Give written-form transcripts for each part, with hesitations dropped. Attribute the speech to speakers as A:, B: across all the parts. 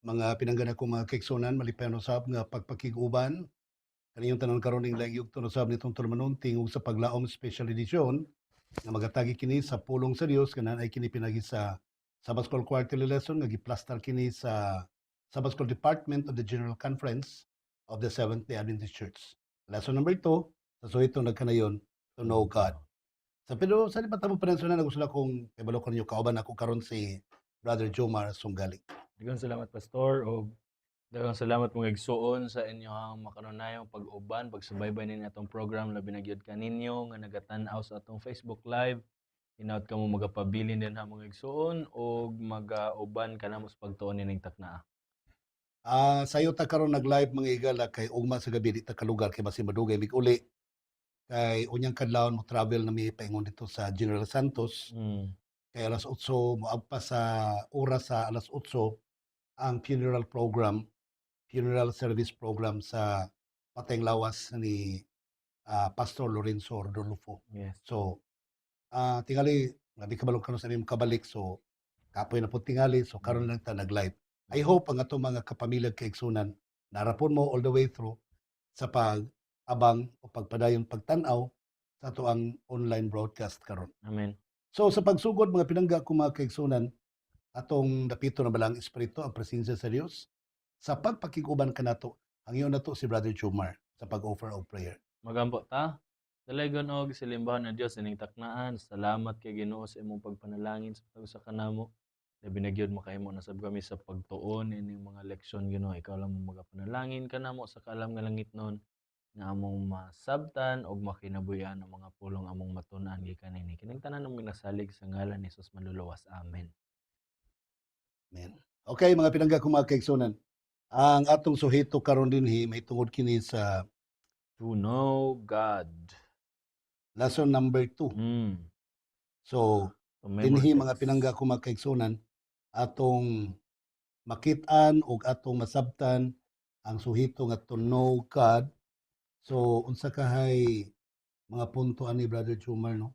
A: mga pinanggana kong mga kaigsunan, malipay usab nga pagpakiguban. Kaniyong tanan karon ning lagyog usab nitong tulmanon tingog sa paglaom special edition nga magatagi kini sa pulong sa Dios kanan ay kini pinagi sa Sabbath School Quarterly Lesson nga giplastar kini sa Sabbath School Department of the General Conference of the Seventh-day Adventist Church. Lesson number 2, sa suhito nagkanayon, to know God. Pero sa di pa tamo panansunan gusto na kong ibalo ko ninyo kauban ako karon si Brother Jomar Sunggali.
B: Daghang salamat pastor o daghang salamat mong igsuon sa inyong makanunayong pag-uban, pagsubaybay ninyo atong program labi na gyud kaninyo nga nagatan-aw sa atong Facebook Live. Hinaut kamo magapabilin din ha mong igsuon o mag-uban kanamo sa pagtuon nining taknaa.
A: Sayo ta karon nag-live mga igala kay ugma sa gabi di ta kalugar kay basi madugay mig uli. Kay unyang kadlawon mo travel na mi paingon dito sa General Santos. Kay alas 8 moagpa sa oras sa alas 8 ang funeral service program sa Patayng Lawas ni Pastor Lorenzo Rodolfo.
B: Yes.
A: So, tingali, nabi kabalo karon sa imong kabalik. So, kapoy na po tingali. So, karon lang ta nag-live. I hope ang atong mga kapamilya kaigsunan narapon mo all the way through sa pag-abang o pagpadayon pagtanaw sa ato ang online broadcast karon.
B: Amen.
A: So, sa pagsugod mga pinangga ko mga kaigsunan, atong napito na balang espiritu ang presensya sa Dios sa pagpakiguban kanato. Hangyo na to si Brother Jomar sa pag-offer of prayer.
B: Magampo ta. Dalaygon og silimbahan na Dios ining taknaan. Salamat kay Ginoo sa imong pagpanalangin sa pag sa kanamo. Labi na gyud makaimo na sab kami sa pagtuon ining mga leksyon Ginoo. Ikaw lang mo magapanalangin kanamo sa kaalam nga langit nun nga among masabtan og makinabuyan ang mga pulong among matun-an gikan ini. Kining tanan ng minasalig sa ngalan ni Jesus manluluwas. Amen.
A: Amen. Okay, mga pinangga ko mga kaigsunan. Ang atong suhito karon dinhi may tungod kini sa
B: To know God.
A: lesson number 2. So,
B: To
A: dinhi
B: memorize.
A: mga pinangga ko mga kaigsunan atong makit-an ug atong masabtan ang suhito nga to know God. So, unsa kahay mga punto ani Brother Jomar, no?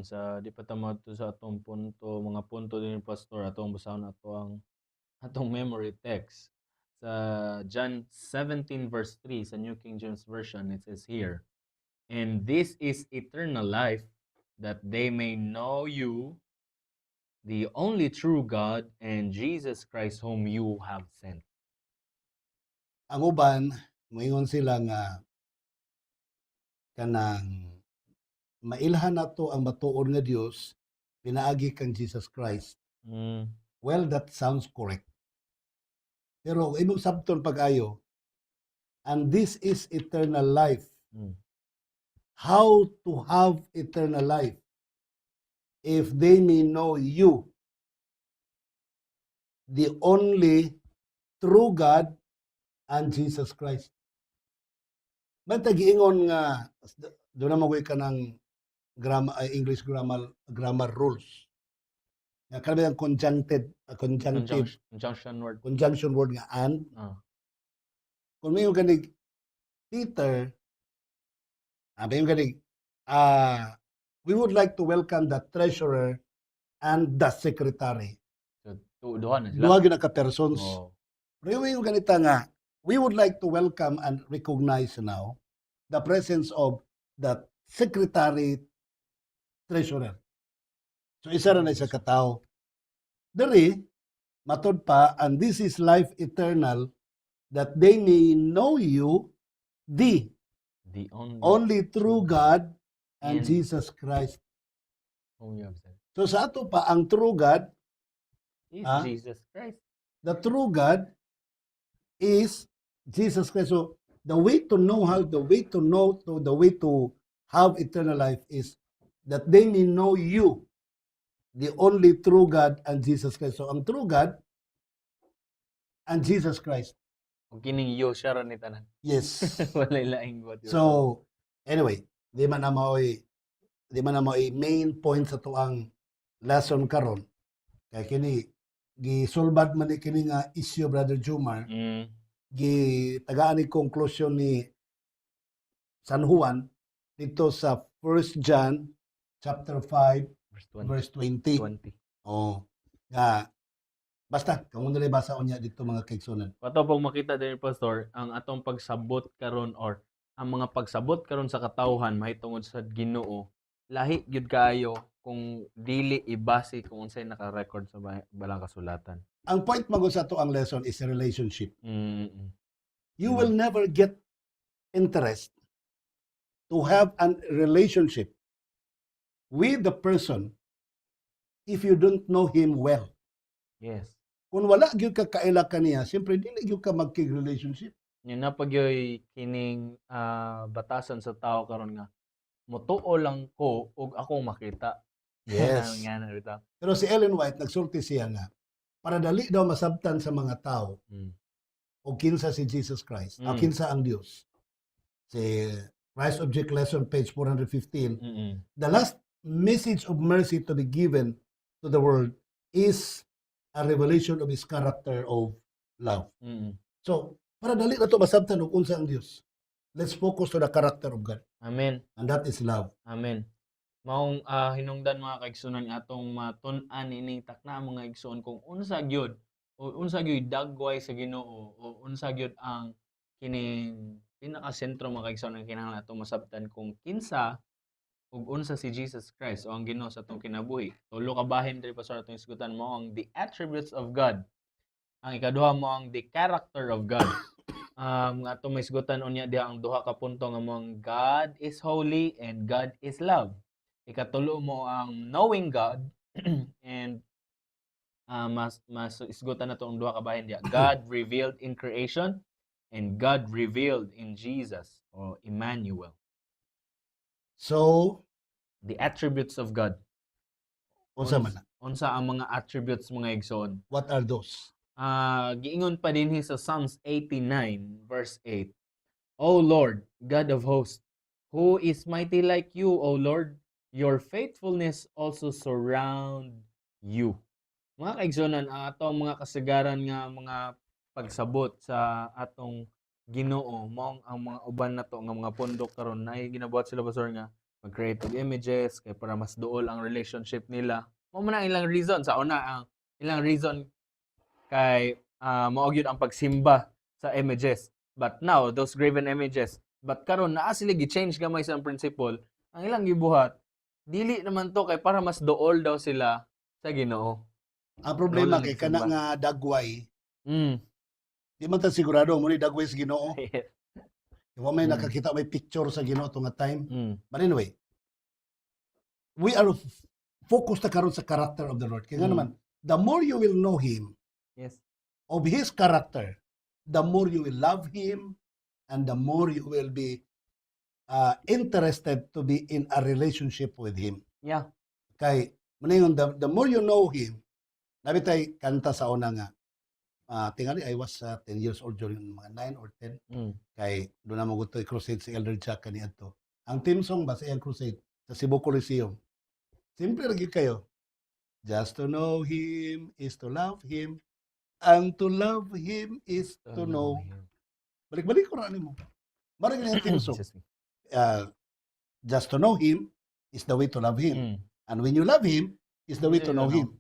B: Sa di pa ta moadto sa atong punto, mga punto din pastor atong basahon ato ang atong memory text. Sa John 17 verse 3 sa New King James Version, it says here, "And this is eternal life, that they may know you, the only true God, and Jesus Christ whom you have sent."
A: Ang uban moingon sila nga kanang mailhan nato ang matuod nga Dios pinaagi kang Jesus Christ. Well, that sounds correct. Pero imong sabton pag-ayo, and this is eternal life. How to have eternal life? If they may know you, the only true God, and Jesus Christ. Basta giingon nga, doon na magway ka ng English grammar rules. Nga karami ang conjunctive,
B: Conjunction word.
A: nga and. Kung may yung ganig, Peter, may yung ganig, we would like to welcome the treasurer and the secretary.
B: So, duha na sila.
A: Duha gyud ka persons.
B: Oh.
A: Pero yung ganita nga, we would like to welcome and recognize now the presence of the secretary treasurer. So isa ra na isa ka tawo. Diri matod pa, and this is life eternal, that they may know you, the only true God, and Jesus Christ.
B: Whom you have sent.
A: So sa ato pa ang true God
B: Is Jesus Christ.
A: The true God is Jesus Christ. So the way to know the way to have eternal life is that they may know you, the only true God, and Jesus Christ. So ang true God and Jesus Christ.
B: Kung kining yo siya ra ni tanan.
A: Yes.
B: Walay laing what.
A: So anyway, di man na mao'y main point sa tuang lesson karon. Kay kini gisulbad man ni kini nga issue Brother Jomar. Gitagaan ni conclusion ni San Juan dito sa 1 John chapter 5 verse 20. Oh, nga Basta kamo nila basa unya dito mga kaigsunan.
B: Pato pag makita din pastor ang atong pagsabot karon or ang mga pagsabot karon sa katawhan mahitungod sa Ginoo lahi gyud kaayo kung dili ibase kung unsay naka-record sa balang kasulatan.
A: Ang point magud sa to ang lesson is a relationship.
B: Mm.
A: You will never get interest to have a relationship with the person if you don't know him well.
B: Yes.
A: Kung wala gyud ka kaila kaniya, siyempre dili gyud ka magkig-relationship.
B: Yun na pagyoy kining batasan sa tao karon nga mutuo lang ko ug ako makita.
A: Yes.
B: Nga na bitaw.
A: Pero si Ellen White nagsulti siya nga para dali daw masabtan sa mga tao o kinsa si Jesus Christ, o kinsa ang Dios. Si Christ Object Lesson, page 415, the last message of mercy to be given to the world is a revelation of His character of love. So, para dali na ito masabtan og unsa ang Dios, let's focus on the character of God.
B: Amen.
A: And that is love.
B: Amen. Maong hinungdan mga kaigsunan atong matun-an ining takna mga igsoon kung unsa gyud o unsa gyud dagway sa Ginoo o unsa gyud ang kining pinaka-sentro mga kaigsunan kinahanglan atong masabtan kung kinsa ug unsa si Jesus Christ o ang Ginoo sa atong kinabuhi. Tulo ka bahin diri pa sa atong isgutan mo ang the attributes of God. Ang ikaduha mo ang the character of God. Nga atong maisgutan unya diha ang duha ka punto nga mo ang God is holy and God is love. Ikatulo mo ang knowing God and mas isgutan na to ang duha ka bahin diha. God revealed in creation and God revealed in Jesus or Emmanuel.
A: So,
B: The attributes of God.
A: unsa man na?
B: Unsa ang mga attributes mga igsoon?
A: What are those?
B: Giingon pa din sa Psalms 89 verse 8. O Lord, God of hosts, who is mighty like you, O Lord? Your faithfulness also surround you. Mga kaigsonan, atong mga kasagaran nga mga pagsabot sa atong Ginoo mao ang mga uban nato nga mga pundok karon na ginabuhat sila pastor nga mag-create og images kay para mas duol ang relationship nila. Mao man ang ilang reason sa una ang ilang reason kay mao gyud ang pagsimba sa images. But now those graven images, but karon naa sila gi-change gamay sa principle. Ang ilang gibuhat dili naman to kay para mas duol daw sila sa Ginoo.
A: Ang problema
B: Wala
A: kay
B: nagsimba.
A: kana nga dagway,
B: Mm.
A: di man ta sigurado mo ni dagway sa Ginoo. Wa may nakakita may picture sa Ginoo to nga time. But anyway, we are focused na karon sa character of the Lord. Kaya nga naman, the more you will know Him,
B: Yes.
A: of His character, the more you will love Him, and the more you will be interested to be in a relationship with Him.
B: Yeah.
A: Kay, maningon, the more you know Him, nabitay kanta sa una nga, tingali, I was 10 years old during mga 9 or 10. Kay, doon na magutoy crusade si Elder Jack kani ato. Ang team song ba sa iyang crusade sa Cebu Coliseum? Simple lagi kayo. Just to know Him is to love Him, and to love Him is to know. Balik-balik ko rin mo. Marag na yung team song. Just to know Him is the way to love Him. And when you love Him, is the way to know Him.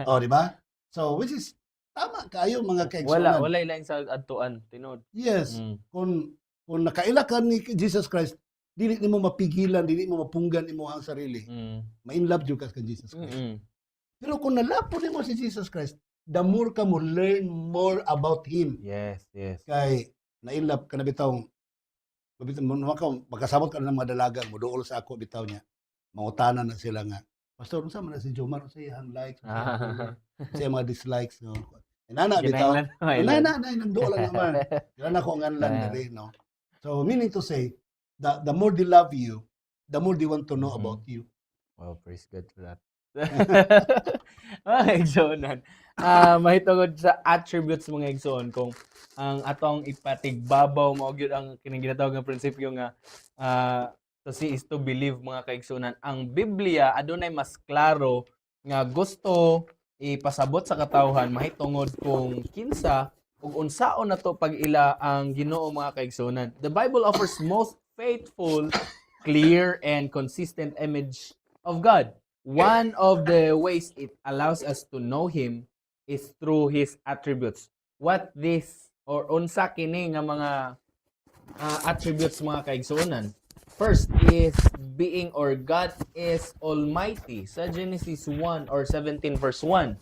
A: O, di ba? So, which is, tama kayo mga kaigsunan.
B: Wala ilang sa adtuan tinod.
A: Yes. Kung nakaila ka ni Jesus Christ, dili nimo mapigilan, dili mo mapunggan imo ang sarili. Ma-in love jud ka kay Jesus Christ. Pero kung nalapo nimo si Jesus Christ, the more ka mo learn more about Him.
B: Yes.
A: Kay na-in love ka na bitaw. Magkasabot ka na ng mga dalaga, muduol sa ako bitaw niya. Mangutanan na sila nga. Pastor, unsa man na si Jomar sa iyang likes, sa mga dislikes, no. Inana bitaw. Inana nagduol lang naman. Inana ko nganlan diri, no. So meaning to say, the more they love you, the more they want to know about you.
B: Well, praise God for that. Mga igsoonan. Mahitungod sa attributes mga igsoon kung ang atong ipatigbabaw mao gyud ang kining ginatawag nga prinsipyo nga to see is to believe mga kaigsunan. Ang Biblia adunay mas klaro nga gusto ipasabot sa katawhan mahitungod kung kinsa ug unsaon nato pag-ila ang Ginoo mga kaigsunan. The Bible offers most faithful, clear and consistent image of God. One of the ways it allows us to know Him is through His attributes. What this or unsa kini nga mga attributes mga kaigsuonan? First is being or God is Almighty. Sa Genesis 1 or 17 verse 1.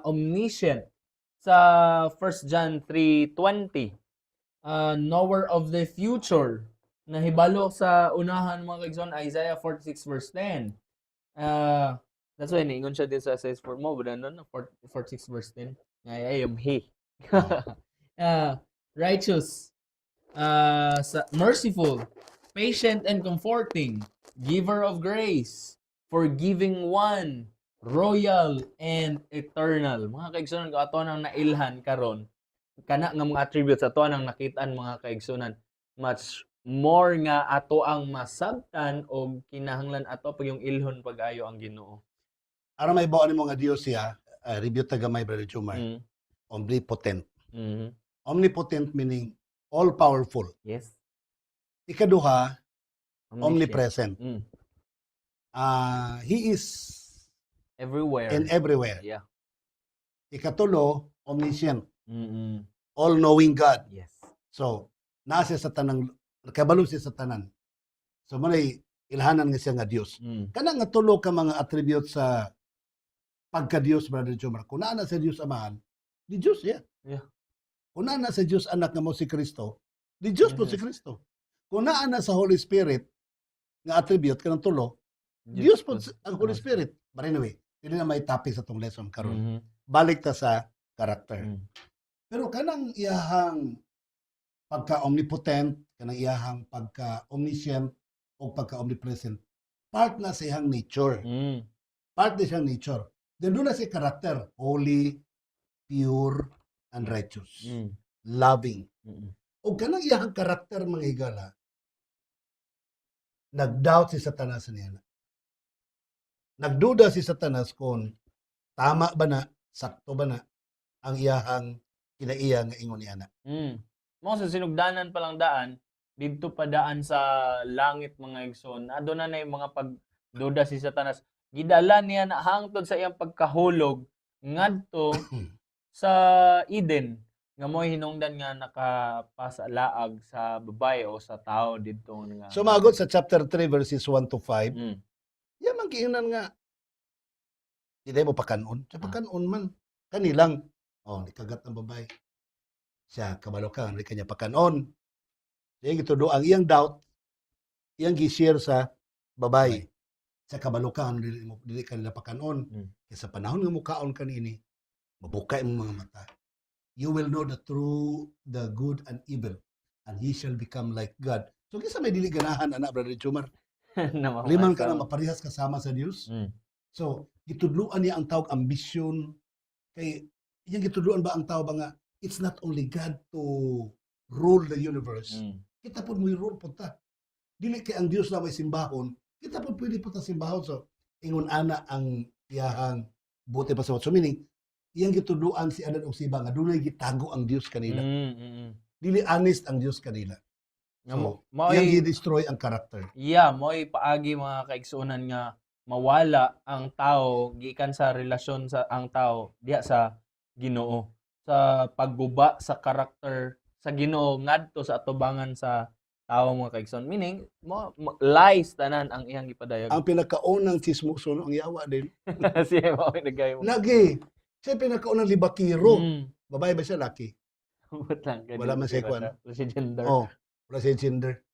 B: Omniscient. Sa 1 John 3:20. Knower of the future. Nahibalo sa unahan mga kaigsuonan, Isaiah 46 verse 10. That's why niingon siya din sa says for mo, but ano, 46 verse 10. I am He. Righteous. Merciful, patient and comforting, giver of grace, forgiving one, royal and eternal. Mga kaigsunan, kung ato nang nailhan karon, kana nga mga attributes ato nang nakitaan mga kaigsunan, much more nga ato ang masabtan o kinahanglan ato pag yung ilhon pag-ayo ang Ginoo.
A: Aron may bawaan mo nga Dios siya, review tagamay Brother Jumar. Omnipotent. Omnipotent meaning all powerful.
B: Yes.
A: Ikaduha, omnipresent. He is
B: Everywhere.
A: and everywhere.
B: Yeah.
A: Ikatulo, omniscient. All-knowing God.
B: Yes.
A: So, nasa sa tanang, kabalo siya sa tanan. So, manay ilhanan nga siya nga Dios. Kana nga tulo ka mga attributes sa pagka-Dios, Brother Jomar. Kung naa na sa Dios Amahan, di Dios siya.
B: Yeah.
A: Kung naa na sa Dios Anak nga mo si Kristo, di Dios po si Kristo. Kung naa na sa Holy Spirit nga attribute kanang tulo, Dios po ang Holy Spirit. But anyway, hindi na may topic sa tong lesson karon. Balik ta sa character. Pero kanang iyahang pagka-omnipotent, kanang iyahang pagka-omniscient o pagka-omnipresent, part na sa iyang nature. Part na siyang nature. Then doon na si character, holy, pure, and righteous. Loving. O kanang iyahang character mga higala, nag-doubt si Satanas niya. Nagduda si Satanas kung tama ba na, sakto ba na, ang iyahang kinaiya nga ingon niya na.
B: Mo sa sinugdanan pa lang daan, dito pa daan sa langit mga igsoon. Ado na yung mga pagduda si Satanas. Gidala niya na hangtod sa iyang pagkahulog ngadto sa Eden nga mo'y hinungdan nga nakapasalaag sa babae o sa tao dito nga.
A: Sumagot sa chapter 3 verses 1 to 5. Yaman kiinan nga hindi mo pakanon. Sa pakanon man kanilang nikagat ng babae. Siya kabalo ka, hindi kanya pakanon. Siya gitudo ang iyang doubt, iyang gi-share sa babae. Sa kabalukan, dili kanila pakanon. Kaya sa panahon nga mukaon kanini, mabukay mo mga mata. You will know the true, the good and evil, and ye shall become like God. So kisa may dili ganahan, anak, Brother Chumar. Liman ka na maparihas kasama sa Dios. So, gitudluan niya ang tawag ambisyon. Kay, iyang gitudluan ba ang tawag nga, it's not only God to rule the universe. Kita po mo rule po ta. Dili kay ang Dios na may simbahon, kita po pwede po ta simbahon. So, ingon ana ang iyahang buti pa sa so meaning, iyang gitudluan si Adan o si Eva nga dunay gitago ang Dios kanila. Dili honest ang Dios kanila. So, iyang gi-destroy ang character.
B: Yeah, mo'y paagi mga kaigsuonan nga mawala ang tao gikan sa relasyon sa ang tao diha sa Ginoo. Sa pagguba sa character sa Ginoo ngadto sa atubangan sa tao mga kaigsoon. Meaning, lies tanan ang iyang gipadayag.
A: Ang pinakaunang chismoso ang yawa din.
B: Siya mo nagay mo.
A: Lagi. Siya pinakaunang libakiro. Babae ba siya laki? Wala man siya kuan.
B: Wala siya gender.
A: Wala siya gender.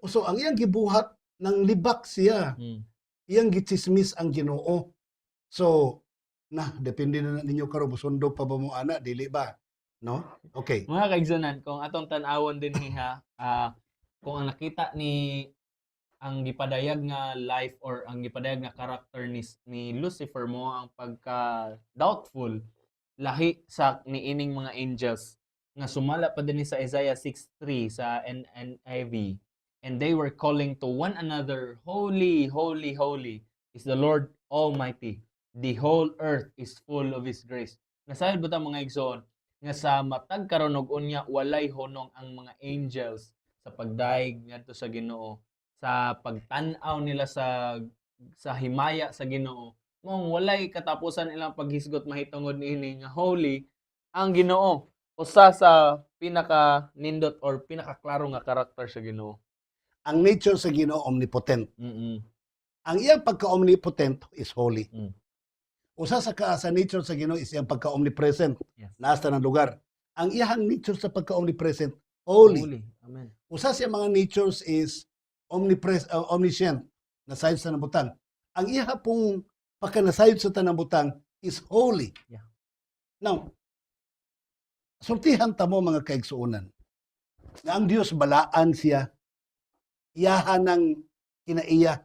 A: So, ang iyang gibuhat ng libak siya. Iyang gichismis ang Ginoo. So, depende na ninyo karon busundo pa ba mo ana, dili ba? No? Okay.
B: Mga kaigsunan, kung atong tan-awon din niya, kung ang nakita ni ang gipadayag nga life or ang gipadayag nga character ni Lucifer mo ang pagka doubtful lahi sa niining mga angels nga sumala pa din sa Isaiah 6:3 sa NIV. And they were calling to one another, holy, holy, holy is the Lord Almighty. The whole earth is full of His grace. Nasayod ba ta mga igsoon nga sa matag karon og unya walay honong ang mga angels sa pagdaig ngadto sa Ginoo, sa pagtan-aw nila sa himaya sa Ginoo, mong walay katapusan ilang paghisgot mahitungod niini nga holy ang Ginoo. Usa sa pinaka-nindot or pinakaklaro nga karakter sa Ginoo.
A: Ang nature sa Ginoo omnipotent.
B: Mm.
A: Ang iyang pagka-omnipotent is holy.
B: Mm.
A: Usa sa nature sa Ginoo is iyang pagka-omnipresent.
B: Yes.
A: Nasa ng lugar. Ang iyang nature sa pagka-omnipresent, holy.
B: Amen.
A: Usa sa mga natures is omniscient, nasayod sa nabutang. Ang iha pong pagkanasayod sa tanang butang is holy.
B: Yeah.
A: Now, sultihan ta mo mga kaigsuonan nga ang Dios balaan siya, iyahan ng kinaiya.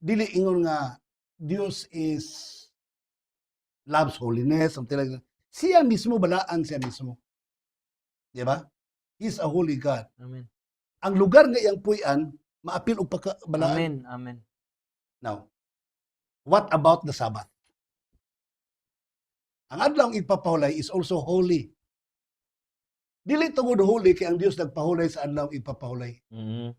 A: Dili ingon nga Dios is loves holiness, something like that. Siya mismo balaan siya mismo. Di ba? He's a holy God.
B: Amen.
A: Ang lugar nga iyang puy-an, maapil og pagkabalaan.
B: Amen. Amen.
A: Now, what about the Sabbath? Ang adlaw ipapahulay is also holy. Dili tungod holy kay ang Dios nagpahulay sa adlaw ipapahulay.
B: Mm.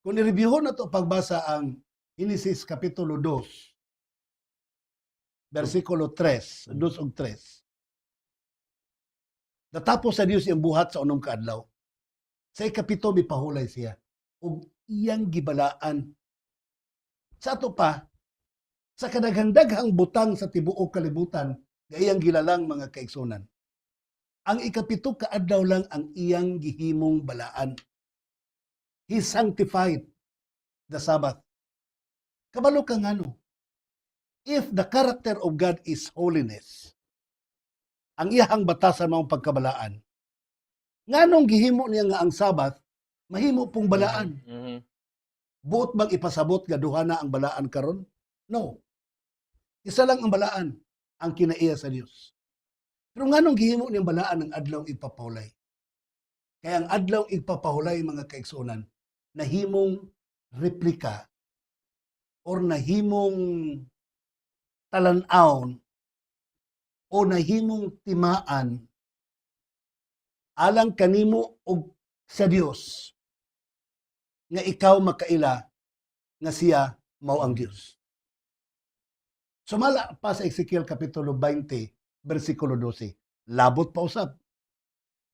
A: Kung i-reviewon na to pagbasa ang Genesis Kapitulo 2, versikulo 3, 2 ug 3. Natapos sa Dios iyang buhat sa unong kaadlaw. Sa ikapito mipahulay siya ug iyang gibalaan. Sa ato pa, sa kadaghan-daghang butang sa tibuok kalibutan, nga iyang gilalang mga kaigsunan. Ang ikapito kaadlaw lang ang iyang gihimong balaan. He sanctified the Sabbath. Kabalo ka ngano? If the character of God is holiness, ang iyang batasan mao pagkabalaan. Nganong gihimo niya nga ang Sabbath mahimo pong balaan?
B: Mm-hmm.
A: Buot bang ipasabot nga duha na ang balaan karon? No. Isa lang ang balaan, ang kinaiya sa Dios. Pero nganong gihimo niyang balaan ang adlaw ipapahulay? Kaya ang adlaw ipapahulay mga kaigsuonan, nahimong replika or nahimong talan-aon o nahimong timaan alang kanimo og sa Dios nga ikaw makaila nga siya mao ang Dios. Sumala pa sa Ezekiel Kapitulo 20, versikulo 12. Labot pa usab.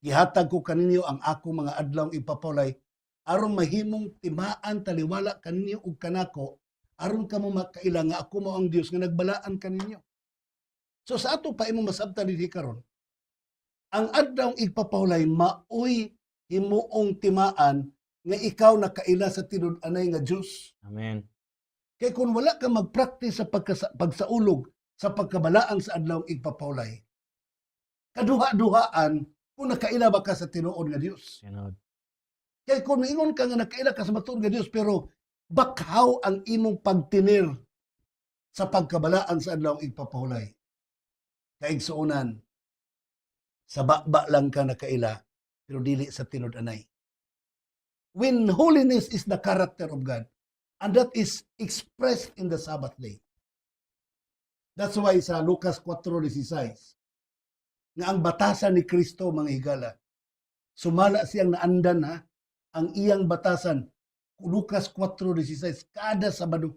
A: Gihatag ko kaninyo ang ako mga adlaw ipapulay aron mahimong timaan taliwala kaninyo ug kanako aron kamo makaila nga ako mao ang Dios nga nagbalaan kaninyo. So sa ato pa imong masabtan dinhi karon, ang adlaw ipapahulay maoy himuong timaan nga ikaw nakaila sa tinud-anay nga Dios.
B: Amen.
A: Kay kung wala ka mag-practice sa pagsaulog sa pagkabalaan sa adlaw ipapahulay, kaduha-duhaan kung nakaila ba ka sa tinuod nga Dios. Kay kung ingon ka nga nakaila ka sa matuod nga Dios pero bakhaw ang imong pagtinir sa pagkabalaan sa adlaw ipapahulay. Kaigsuonan, sa bakba lang ka nakaila pero dili sa tinud-anay. When holiness is the character of God, and that is expressed in the Sabbath day. That's why sa Lucas 4:16, nga ang batasan ni Kristo mga higala, sumala siyang naandan ang iyang batasan. Lucas 4:16, kada Sabado.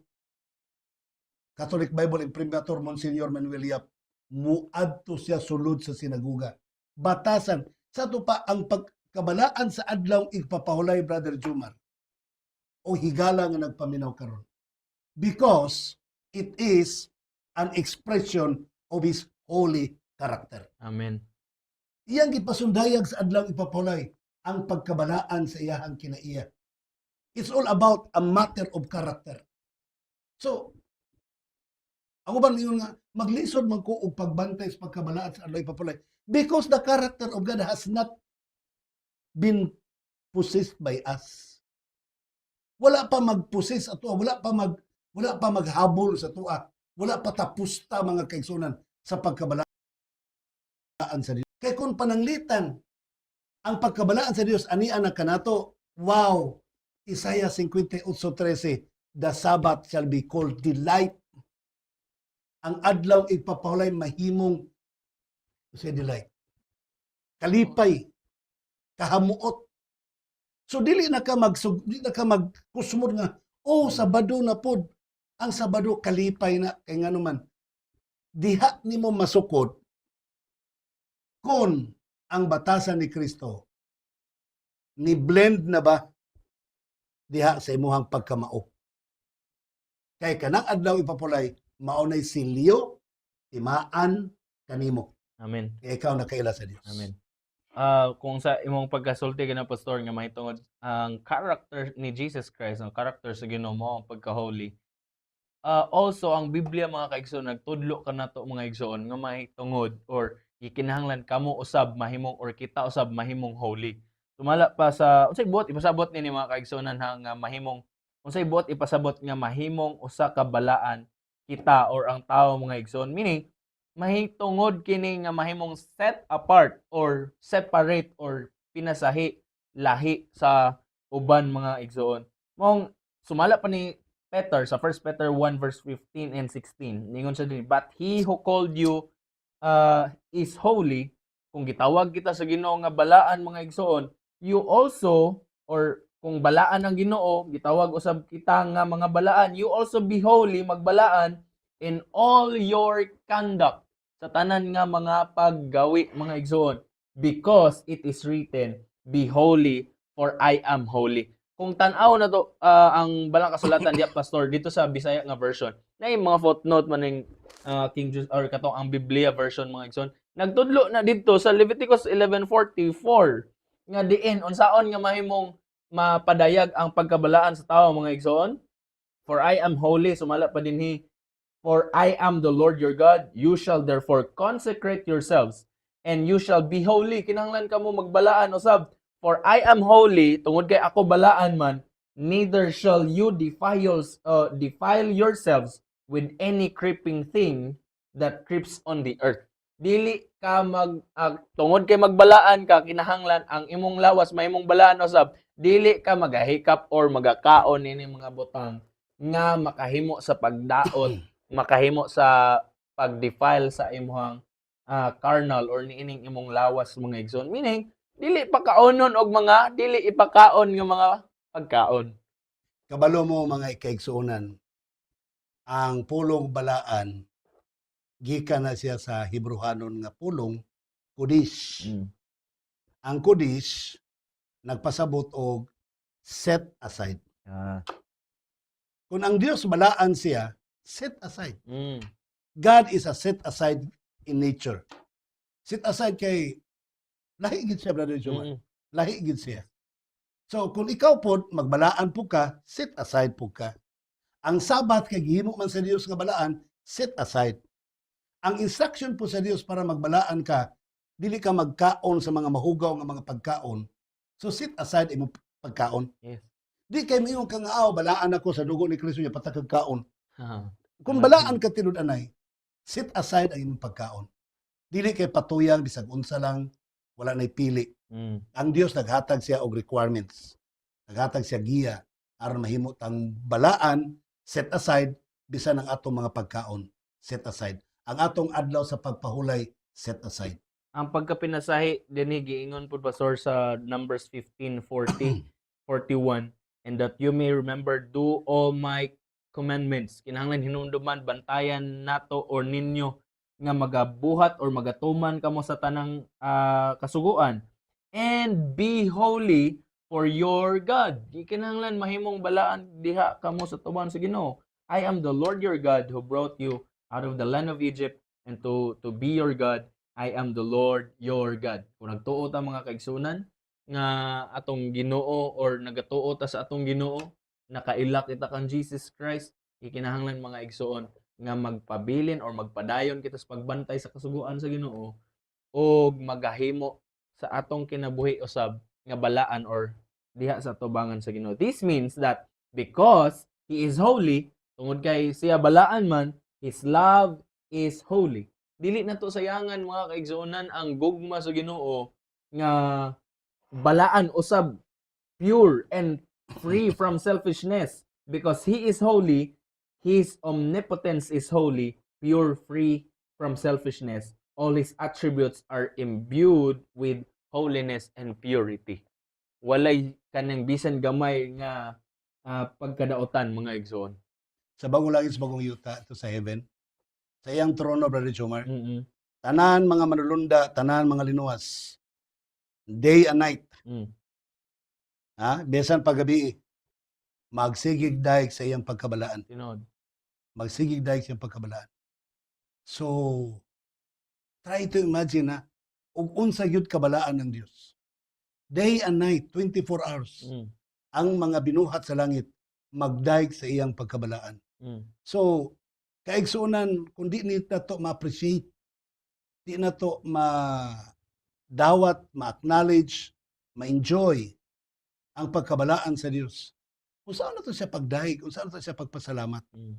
A: Catholic Bible Imprimatur Monsignor Manuel Yap, muadto siya sulod sa sinaguga. Batasan. Sa ito pa, ang pagkabalaan sa adlaw ipapahulay, Brother Jumar, o higala nga nagpaminaw karon. Because it is an expression of His holy character.
B: Amen.
A: Iyang gipasundayag sa adlaw ipapahulay ang pagkabalaan sa iyahang kinaiya. It's all about a matter of character. So, ako ba niyon nga, maglisod man ko og pagbantay sa pagkabalaan sa adlaw ipapahulay because the character of God has not been possessed by us. Wala pa magpusis ato, wala pa maghabol sa tuwa, wala pa tapos ta mga kaigsunan sa pagkabalaan sa Dios. Kay kung pananglitan ang pagkabalaan sa Dios ani ana kanato, wow, Isaiah 58:13, the Sabbath shall be called delight. Ang adlaw ipapahulay mahimong sa delight. Kalipay, kahamuot. So dili na ka magkusmod nga, oh, Sabado na pod. Ang Sabado kalipay na kay ngano man diha nimo masukod kung ang batasan ni Kristo ni blend na ba diha sa imuhang pagkamao. Kay kanang adlaw ipapulay maunay silyo timaan kanimo.
B: Amen.
A: Kaya ikaw nakaila sa Dios.
B: Amen. Kung sa imong pagkasulti ka na pastor nga mahitungod ang character ni Jesus Christ, ang character sa Ginoo mao ang pagka-holy. Also ang Biblia mga kaigsoon nagtudlo kanato mga igsoon nga mahitungod or gikinahanglan kamo usab mahimong or kita usab mahimong holy. Tumala pa sa unsay buot ipasabot ni mga kaigsoonan nga mahimong unsay buot ipasabot nga mahimong usa ka balaan kita or ang tao mga igsoon, meaning mahitungod kini nga mahimong set apart or separate or pinasahi lahi sa uban mga igsoon. Mong sumala pa ni Peter sa 1 Peter 1 verse 15 and 16. Ningon siya din, but he who called you is holy. Kung gitawag kita sa Ginoo nga balaan mga igsoon, you also or kung balaan ang Ginoo, gitawag usab kita nga mga balaan, you also be holy, magbalaan in all your conduct sa tanan nga mga paggawi mga igsoon, because it is written, be holy for I am holy. Kung tan-aw na to ang balang kasulatan diya pastor dito sa Bisaya nga version, na yung mga footnote man ning King James or katong ang Biblia version mga igsoon, nagtudlo na dito sa Leviticus 11:44 nga diin unsaon nga mahimong mapadayag ang pagkabalaan sa tawo mga igsoon. For I am holy, sumala pa dinhi, for I am the Lord your God, you shall therefore consecrate yourselves and you shall be holy. Kinahanglan kamo magbalaan usab. For I am holy, tungod kay ako balaan man, neither shall you defile yourselves with any creeping thing that creeps on the earth. Dili ka tungod kay magbalaan ka, kinahanglan ang imong lawas mahimong balaan usab. Dili ka magahikap or magakaon ini mga butang nga makahimo sa pagdaot, makahimo sa pag-defile sa imong carnal or niining imong lawas mga igsoon. Meaning, dili pakaonon og mga dili ipakaon nga mga pagkaon.
A: Kabalo mo mga ikaigsuonan, ang pulong balaan gikan na siya sa Hebrewanon nga pulong kudish. Ang kudish nagpasabot og set aside. Kung ang Dios balaan siya, set aside. God is a set aside in nature. Set aside kay lahi gid siya, Brother Joman. Lahi gid siya. So, kung ikaw po, magbalaan po ka, set aside po ka. Ang Sabat, kay gihimo man sa Dios nga balaan, set aside. Ang instruction po sa Dios para magbalaan ka, dili ka magkaon sa mga mahugaw nga mga pagkaon. So, set aside imong pagkaon.
B: Yes.
A: Di kay mo kang balaan ako sa dugo ni Kristo niya patakag kaon. Kung balaan ka tinud-anay, set aside ang imong pagkaon. Dili kay patuyang bisag unsa lang, wala nay pili. Ang Dios naghatag siya og requirements. Naghatag siya giya aron mahimo tang balaan, set aside bisan ang atong mga pagkaon, set aside. Ang atong adlaw sa pagpahulay, set aside.
B: Ang pagkapinasahi dinhi giingon pud pastor sa Numbers 15:40, 41, and that you may remember do all my commandments. Kinahanglan hinumduman bantayan nato or ninyo nga magabuhat or magatuman kamo sa tanang kasuguan. And be holy for your God. Kinahanglan mahimong balaan diha kamo sa tuban sa Ginoo. I am the Lord your God who brought you out of the land of Egypt, and to be your God, I am the Lord your God. Kung nagtuo ta mga kaigsunan nga atong Ginoo or nagatuo ta sa atong Ginoo, nakailak kita kang Jesus Christ, ikinahanglan mga igsuon nga magpabilin or magpadayon kita sa pagbantay sa kasuguan sa Ginoo o magahimo sa atong kinabuhi usab nga balaan or diha sa tubangan sa Ginoo. This means that because He is holy, tungod kay siya balaan man, His love is holy. Dili na to sayangan mga kaigsuonan ang gugma sa Ginoo nga balaan usab pure and free from selfishness, because He is holy. His omnipotence is holy, pure, free from selfishness. All His attributes are imbued with holiness and purity. Walay kanang bisan gamay nga pagkadaotan mga igsoon.
A: sa bagong langit sa bagong yuta to sa heaven. Sa iyang trono, Brother Jomar.
B: Mm.
A: Tanan mga manulunda, tanan mga linuwas. Day and night.
B: Mm.
A: Bisan paggabi, magsigig daig sa iyang pagkabalaan.
B: Tinod.
A: Magsigig daig sa iyang pagkabalaan. So, try to imagine na, ug unsa gyud kabalaan ng Dios. Day and night, 24 hours.
B: Mm.
A: Ang mga binuhat sa langit, magdaig sa iyang pagkabalaan.
B: Mm.
A: So, kaigsunan, kung di na to ma-appreciate, di na to ma-dawat, ma-acknowledge, ma-enjoy ang pagkabalaan sa Dios. Kung saan na to siya pagdaig, kung saan na to siya pagpasalamat.
B: Mm.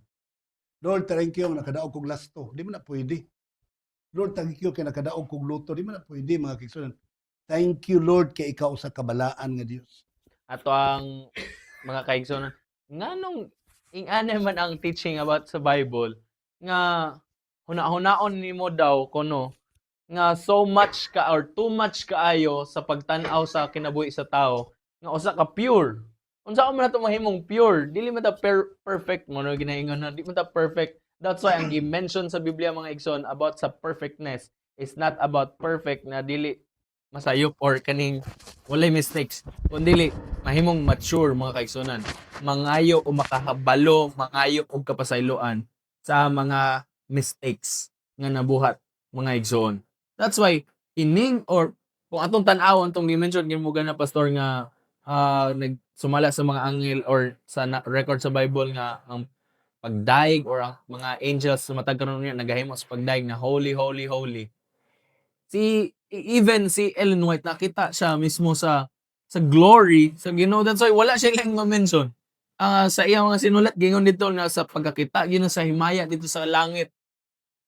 A: Lord, thank you, nakadaog kong lasto. Di mo na pwede. Lord, thank you, kay nakadaog kong luto. Di mo na pwede, mga kaigsunan. Thank you, Lord, kay ikaw sa kabalaan nga Dios.
B: Ato ang mga kaigsunan, nganong ingana man ang teaching about sa Bible nga huna-hunaon nimo daw kuno nga so much ka or too much kaayo sa pagtan-aw sa kinabuhi sa tao nga usa ka pure. Unsa man nato mahimong pure? Dili man ta perfect mo no ginaingon na di man ta perfect. That's why ang gi-mention sa Biblia mga igsoon about sa perfectness is not about perfect na dili masayop or kaning walay mistakes kundi mahimong mature mga kaigsunan, mangayo o makahabalo, mangayo og kapasayloan sa mga mistakes nga nabuhat mga igsoon. That's why ining or kung atong tan-awon tong dimension gimuga na pastor nga nagsumala sa mga anghel or sa record sa Bible nga ang pagdaig or ang mga angels sa matag karon niya nagahimo sa pagdaig na holy holy holy. Even si Ellen White nakita siya mismo sa glory sa Ginoo. That's why wala siya lang ma-mention. Sa iyang mga sinulat gingon dito na sa pagkakita gyud sa himaya dito sa langit.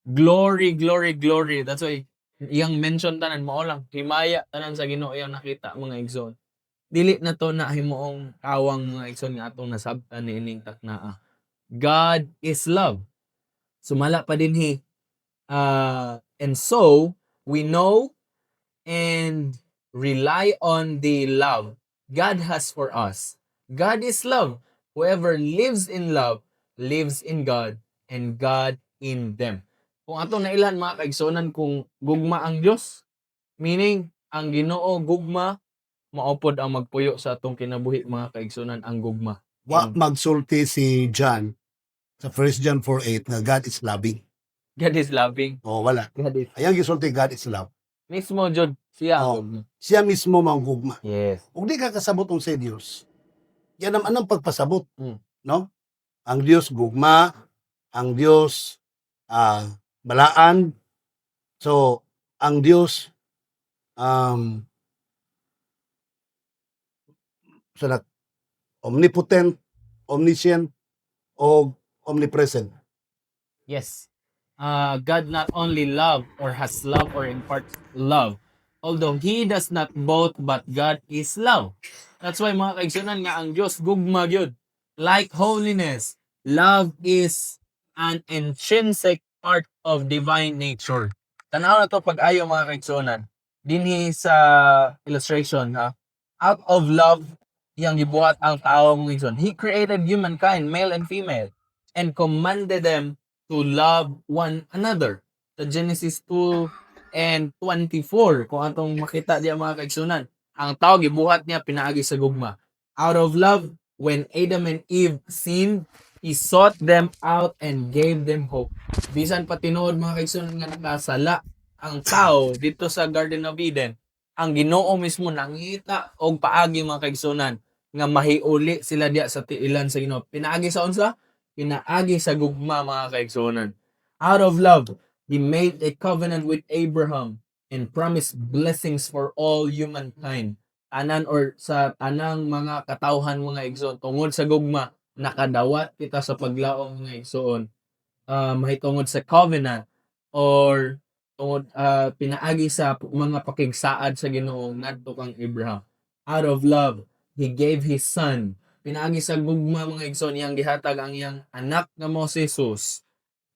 B: Glory, glory, glory. That's why iyang mention tanan mao lang himaya tanan sa Ginoo iyang nakita mga igsoon. Dili na to na himuong awang mga igsoon nga atong nasabtan niining taknaa. God is love. Sumala pa dinhi. And so we know and rely on the love God has for us. God is love. Whoever lives in love lives in God and God in them. Kung atong nailan mga kaigsonan kung gugma ang Dios, meaning ang Ginoo gugma, maupod ang magpuyo sa atong kinabuhi mga kaigsonan ang gugma.
A: Wa magsulti si John sa 1 John 4:8 nga God is loving.
B: God is loving.
A: Wala.
B: God is
A: Ayang gisulti, God is love.
B: mismo jud siya ang
A: Oh.
B: gugma.
A: Siya mismo manggugma.
B: Yes.
A: Kung di ka kasabot ang sa Dios, yan ang anong pagpasabot.
B: Mm.
A: No? Ang Dios gugma, ang Dios balaan. So, ang Dios omnipotent, omniscient, o omnipresent.
B: Yes. God not only love or has love or imparts love, although He does not both, but God is love. That's why mga kaigsunan nga ang Diyos gugma gyud. Like holiness, love is an intrinsic part of divine nature. Tanaw na to pag-ayo mga kaigsunan. Dinhi sa illustration out of love yang gibuhat ang tao mga kaigsunan. He created humankind, male and female, and commanded them to love one another. Sa Genesis 2:24, kung atong makita diya mga kaigsunan, ang tao gibuhat niya pinaagi sa gugma. Out of love, when Adam and Eve sinned, He sought them out and gave them hope. Bisan pa tinuod mga kaigsunan nga nakasala ang tao dito sa Garden of Eden, ang Ginoo mismo nangita og paagi mga kaigsunan nga mahiuli sila diya sa tiilan sa Ginoo. Pinaagi sa unsa? Pinaagi sa gugma mga kaigsunan. Out of love, He made a covenant with Abraham and promised blessings for all humankind. Tanan or sa tanang mga katawhan mga igsoon tungod sa gugma nakadawat kita sa paglaom mga igsoon. Mahitungod sa covenant or tungod pinaagi sa mga pakigsaad sa Ginoo ngadto kang Abraham. Out of love, He gave His Son. Pinaagi sa gugma mga igsoon iyang gihatag ang iyang anak nga mo si Jesus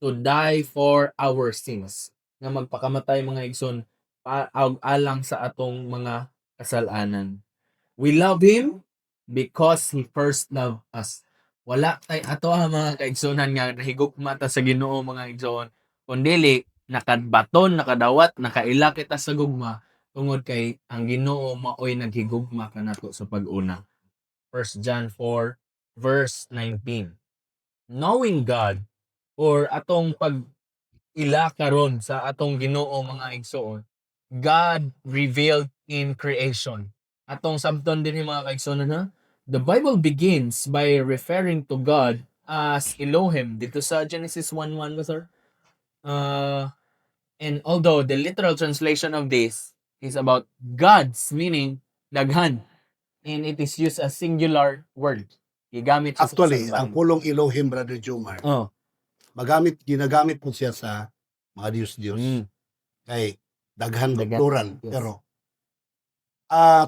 B: to die for our sins. Nga magpakamatay mga igsoon alang sa atong mga kasalanan. We love Him because He first loved us. wala tay ato ang mga kaigsunan nga nahigugma ta sa Ginoo mga igsoon. Kun dili nakadbaton, nakadawat, nakaila kita sa gugma tungod kay ang Ginoo maoy naghigugma kanato sa pag-una. 1 John 4 verse 19. Knowing God or atong pag ila karon sa atong Ginoo mga igsoon, God revealed in creation. Atong sabton din mga kaigsoon ha. The Bible begins by referring to God as Elohim dito sa Genesis 1:1 ba sir? And although the literal translation of this is about gods meaning daghan and it is used as singular word. Gigamit siya sa
A: Actually, ang
B: kasalbahan.
A: pulong Elohim, Brother Jomar,
B: Oh.
A: ginagamit po siya sa mga Diyos-Diyos.
B: Mm.
A: Kay daghan
B: Dagat.
A: plural.
B: Yes.
A: Pero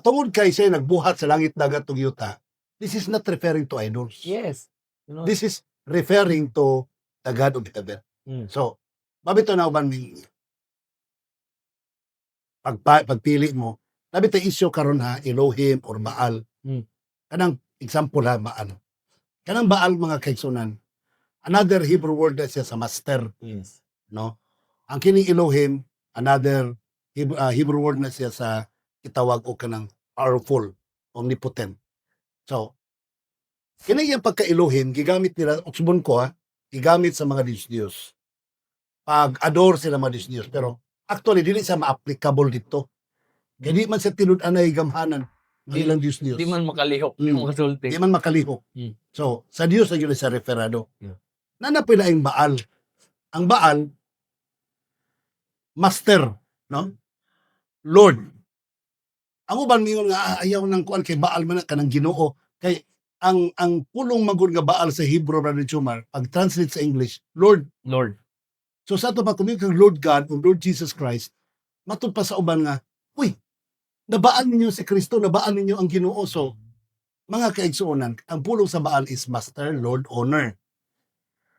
A: tungod kay siya nagbuhat sa langit, dagat ug yuta, this is not referring to idols.
B: Yes. You know,
A: This is referring to the God of heaven.
B: Mm.
A: So, mabito na uban pagpili mo, nabito isyo karon ha, Elohim or Baal.
B: Mm.
A: Kanang example ha, Baal. Kanang Baal mga kaigsunan, another Hebrew word na siya sa master,
B: yes.
A: no? Ang kining Elohim, another Hebrew word na siya sa kitawag o kanang powerful, omnipotent. So, kini yung pagka-Elohim, gigamit nila, uksubon ko ha, gigamit sa mga Diyos-Diyos. Pag-adore sila mga Diyos-Diyos. Pero, actually, dili siya ma-applicable dito. Kaya di man siya tinud-anay gamhanan ng
B: Di-
A: ilang Diyos-Diyos.
B: Di man makalihok, di
A: Mm.
B: man kasulti.
A: Di man makalihok.
B: Mm.
A: So, sa Diyos na yun sa referado.
B: Yeah.
A: Nanapin na yung Baal. Ang Baal, master, no? Lord. Ang uban mingon nga ayaw nang kuan kay Baal man kanang Ginoo. Kay ang pulong magud nga Baal sa Hebrew, Brother Chumar, pag translate sa English, Lord.
B: Lord.
A: So sa ato pa kung kang Lord God o Lord Jesus Christ, matud pa sa uban nga, uy, nabaan ninyo si Kristo, nabaan ninyo ang Ginoo. So, mga kaigsuonan, ang pulong sa Baal is Master, Lord, Honor.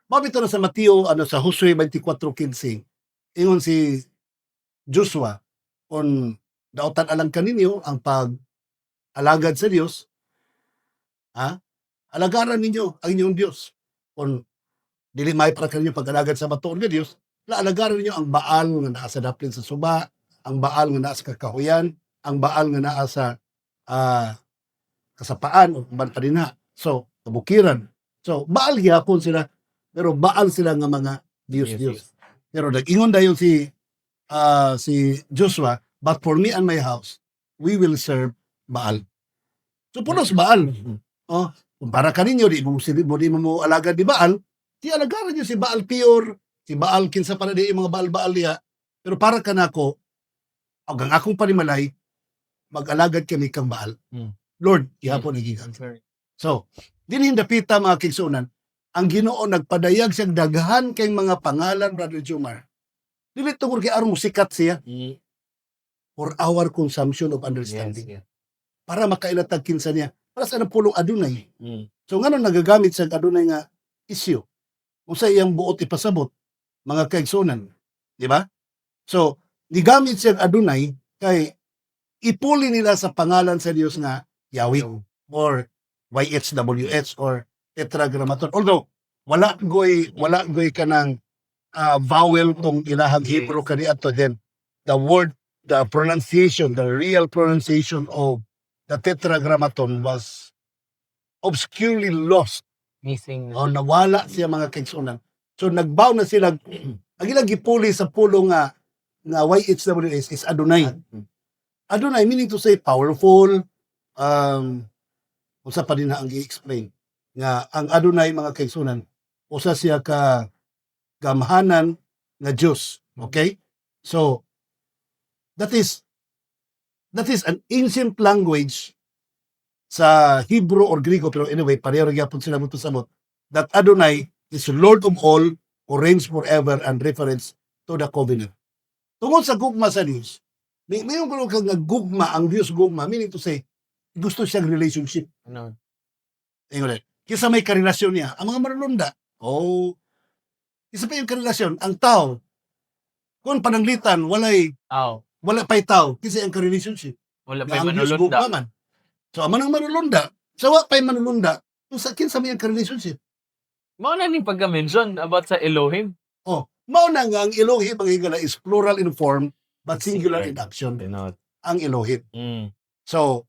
A: Mabito na sa Mateo, sa Josue 24:15, ingon si Joshua, on dautan alang kaninyo ang pag-alagad sa Dios, alagaran ninyo ang inyong Dios. Kung dili may para kaninyo pag-alagad sa batuon nga Dios, alagaran ninyo ang Baal nga naa sa daplin sa suba, ang Baal nga naa sa kakahuyan, ang Baal nga naa sa kasapaan o banpadina. So, kabukiran. So, Baal gyapon sila, pero Baal sila nga mga Dios-Dios. Pero nag-ingon dayon si Joshua, but for me and my house, we will serve Baal. So, punos Baal. Oh, kung para kaninyo, di mo alagad di Baal, di alagaran nyo si Baal Peor, si Baal kinsa para di mga Baal-Baal diha. Pero para kanako, ang akong panimalay, mag-alagad kami kang Baal. Lord, ihapon nagigan. So, dinhin dapita mga kigsunan, ang Ginoo nagpadayag siyang daghan kay mga pangalan, Brother Jomar. Dili tungod kay aron sikat siya for our consumption of understanding.
B: Yes.
A: Para makailatag kinsa niya. Para sa pulong adunay. So ngano nagagamit sa adunay nga isyu. Unsa iyang buot ipasabot mga kaigsunan, di ba? So, gigamit siya adunay kay ipuli nila sa pangalan sa Dios nga Yahweh or YHWH or Tetragrammaton. Although wala goy kanang vowel tong ilahang Hebrew kani ato then the word, the pronunciation, the real pronunciation of the Tetragrammaton was obscurely lost.
B: Missing.
A: O nawala siya mga kaigsunan. So nagbaw na sila ang ilang gipuli sa pulong nga YHWH is Adonai. Adonai meaning to say powerful, usa pa din na ang i-explain nga ang Adonai mga kaigsunan usa siya ka gamhanan nga Diyos. Okay? So that is an ancient language sa Hebrew or Griego, pero anyway, pareho gyapon sila mo sabot that Adonai is Lord of all who reigns forever and reference to the covenant. Tungod sa gugma sa Diyos, may mga kang gugma, ang Diyos gugma, meaning to say, gusto siyang relationship.
B: Ano?
A: Ingon kisa may karelasyon niya, ang mga manununda, isa pa yung karelasyon, ang tao, kung pananglitan, wala pa'y tao, kasi ang ka-relationship.
B: Wala
A: Nga
B: pa
A: ang Diyos
B: manulunda.
A: gugma man. So, ang manang manulunda, sawa pa'y manulunda, Sa kinsa may ang relationship.
B: Mao na ning pagka-mention about sa Elohim.
A: Oh, mao na nga ang Elohim ang higala is plural in form but singular in action.
B: Tinod.
A: Ang Elohim. So,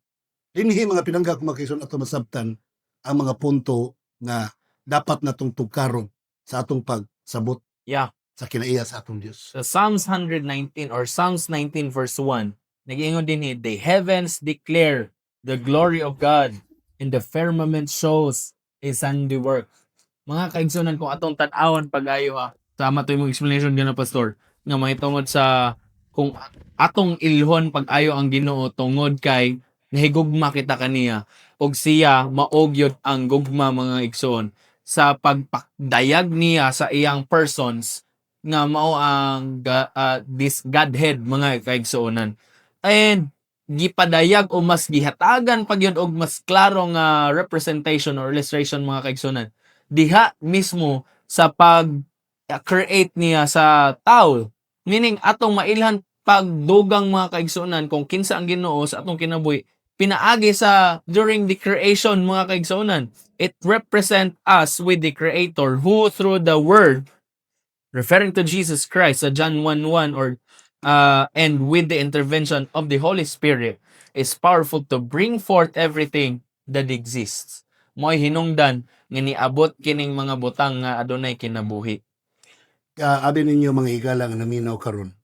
A: dinhi mga pinanggak makison ato masabtan ang mga punto nga dapat natong tugkaron sa atong pagsabot
B: Yeah.
A: sa kinaiya sa atong Dios.
B: Sa Psalms 119 or Psalms 19 verse 1, nag-iingon din the heavens declare the glory of God and the firmament shows his handiwork. Mga kaigsunan kung atong tan-awan pag-ayo ha. Tama to yung explanation gana pastor nga mahitungod sa kung atong ilhon pag-ayo ang Ginoo tungod kay nahigugma kita kaniya og siya maog yun ang gugma mga igsoon sa pagpakdayag niya sa iyang persons nga mao ang this Godhead mga kaigsuonan. And gipadayag o mas gihatagan pag yun og mas klaro nga representation or illustration mga kaigsuonan diha mismo sa pag-create niya sa tao. Meaning, atong mailhan pagdugang mga kaigsuonan kung kinsa ang Ginoo sa atong kinabuhi, pinaagi sa during the creation mga kaigsuonan. It represent us with the Creator who through the Word, referring to Jesus Christ sa John 1:1 or and with the intervention of the Holy Spirit, is powerful to bring forth everything that exists. Mo'y hinungdan nga niabot kining mga butang nga adunay kinabuhi.
A: Abi ninyo mga higala nga naminaw karon.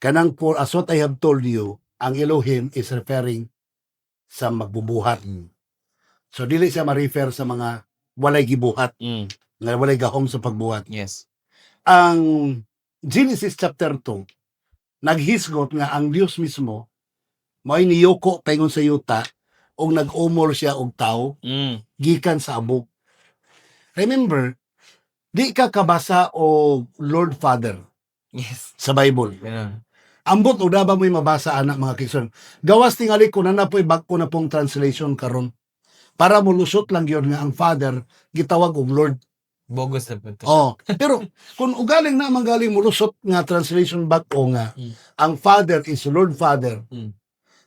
A: Kanang for as what I have told you, ang Elohim is referring sa magbubuhat. So dili siya ma-refer sa mga walay gibuhat, nga walay gahom sa pagbuhat.
B: Yes.
A: Ang Genesis chapter 2 naghisgot nga ang Dios mismo mo'y niyoko paingon sa yuta o nag-umol siya og tao gikan sa abog. Remember, di ka kabasa o Lord Father
B: Yes.
A: sa Bible.
B: Ganun.
A: Ambot o daba mo'y mabasa anak mga kikson. Gawas tingali ko na po'y bag ko na pong translation karon para mulusot lang yun nga ang Father gitawag og Lord.
B: Bogus na po ito.
A: Oh, pero kung ugaling na manggaling mulusot nga translation back o nga ang Father is Lord Father.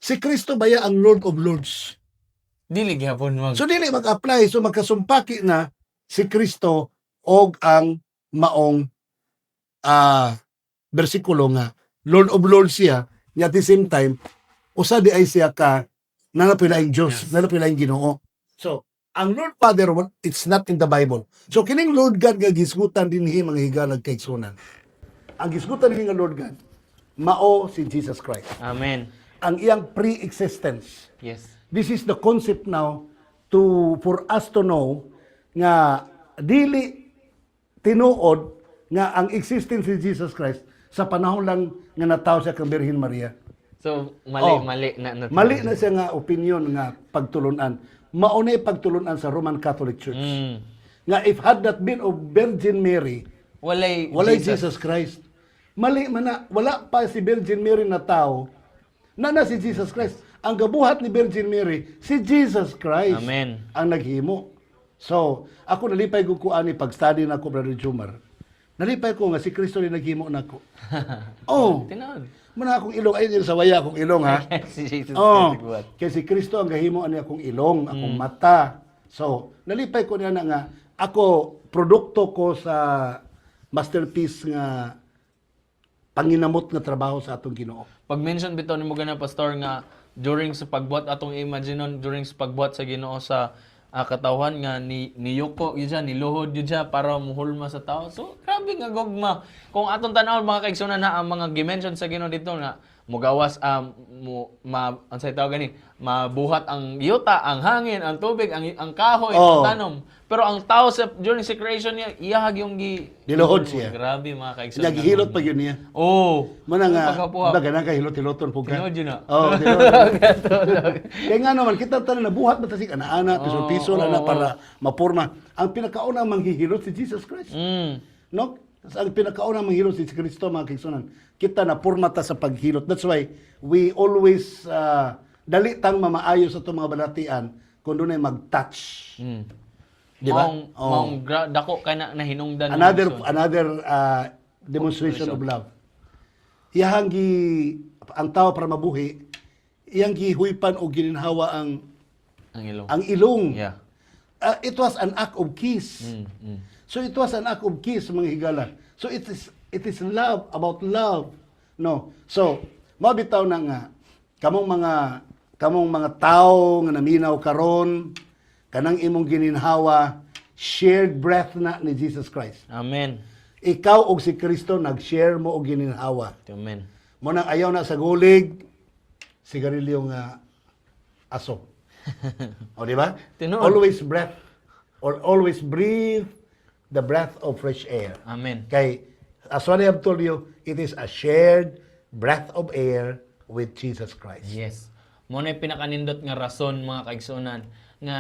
A: Si Kristo baya ang Lord of Lords.
B: Dili gyapon mag.
A: So dili mag-apply, so magkasumpaki na si Kristo og ang maong bersikulo nga Lord of Lords siya, at the same time usa di ay siya ka nanapilaing Diyos, nanapilaing Ginoo. So ang Lord Father, it's not in the Bible. So kining Lord God nga gisgutan dinhi mga higalag kay sunan. Ang gisgutan dinhi nga Lord God mao si Jesus Christ.
B: Amen.
A: Ang iyang pre-existence.
B: Yes.
A: This is the concept now for us to know nga dili tinuod nga ang existence ni Jesus Christ sa panahon lang nga natawo siya kang Birhen Maria.
B: So mali na
A: Mali na siya nga opinion nga pagtulunan. Maunay pagtulunan sa Roman Catholic Church. Nga if had that been of Virgin Mary, walay Jesus Christ. Mali man na, wala pa si Virgin Mary na tao na si Jesus Christ. Ang gabuhat ni Virgin Mary, si Jesus Christ.
B: Amen.
A: Ang naghimo. So, ako nalipay ko ani pag-study na ko, Brother Jumar. Nalipay ko nga si Kristo ni naghimo nako. Oh.
B: Tinod.
A: Muna akong ilong, ay sa waya akong ilong ha.
B: Si Jesus
A: Oh,
B: Christ.
A: kaya si Kristo ang gahimo ani akong ilong, akong mata. So, nalipay ko na nga ako produkto ko sa masterpiece nga panginamot nga trabaho sa atong Ginoo.
B: Pag-mention bitaw nimo gana pastor nga during sa pagbuhat atong imaginon during sa pagbuhat sa Ginoo sa katawhan nga niyuko yun siya, niluhod yun siya para muhulma sa tao. So, grabe nga gugma. Kung atong tanaw mga kaigsunan na ang mga gimension sa Ginoo dito nga mugawas ansay tawag gani mabuhat ang yuta, ang hangin, ang tubig, ang kahoy, ang tanom. Pero ang tao sa during sa creation niya iyahag yung
A: Niluhod siya.
B: Grabe mga kaigsunan.
A: Naghihilot pa yun niya.
B: Oh.
A: Mana nga,
B: Pagkapuhap.
A: baga na kahilot-hiloton po ka.
B: Tinod yun na.
A: Oh, kaya nga naman, kita tayo nabuhat na tasik, ana-ana, piso-piso na para mapurma. Ang pinakauna manghihilot si Jesus Christ. No? Ang pinakauna manghilot si Kristo, mga kaigsunan. Kita na purmata sa paghilot. That's why we always dali tang mamaayo sa itong mga balatian kung doon ay mag-touch. Di ba?
B: Dako kay na hinungdan.
A: Another demonstration of love. Iyang ang tao para mabuhi, iyang gihuypan o gininhawa ang
B: ilong.
A: ang ilong.
B: Yeah.
A: It was an act of kiss. So it was an act of kiss, mga higala. So it is love, about love. No. So, mabitaw na nga, kamong mga tao nga naminaw karon, kanang imong gininhawa, shared breath na ni Jesus Christ.
B: Amen.
A: Ikaw og si Kristo nag-share mo og gininhawa.
B: Amen.
A: Mo nang ayaw na sa gulig, sigarilyo nga aso. O di ba?
B: Tinuod.
A: Always breath or always breathe the breath of fresh air.
B: Amen.
A: Kay as what I have told you, it is a shared breath of air with Jesus Christ.
B: Yes. Mo na pinakanindot nga rason mga kaigsunan nga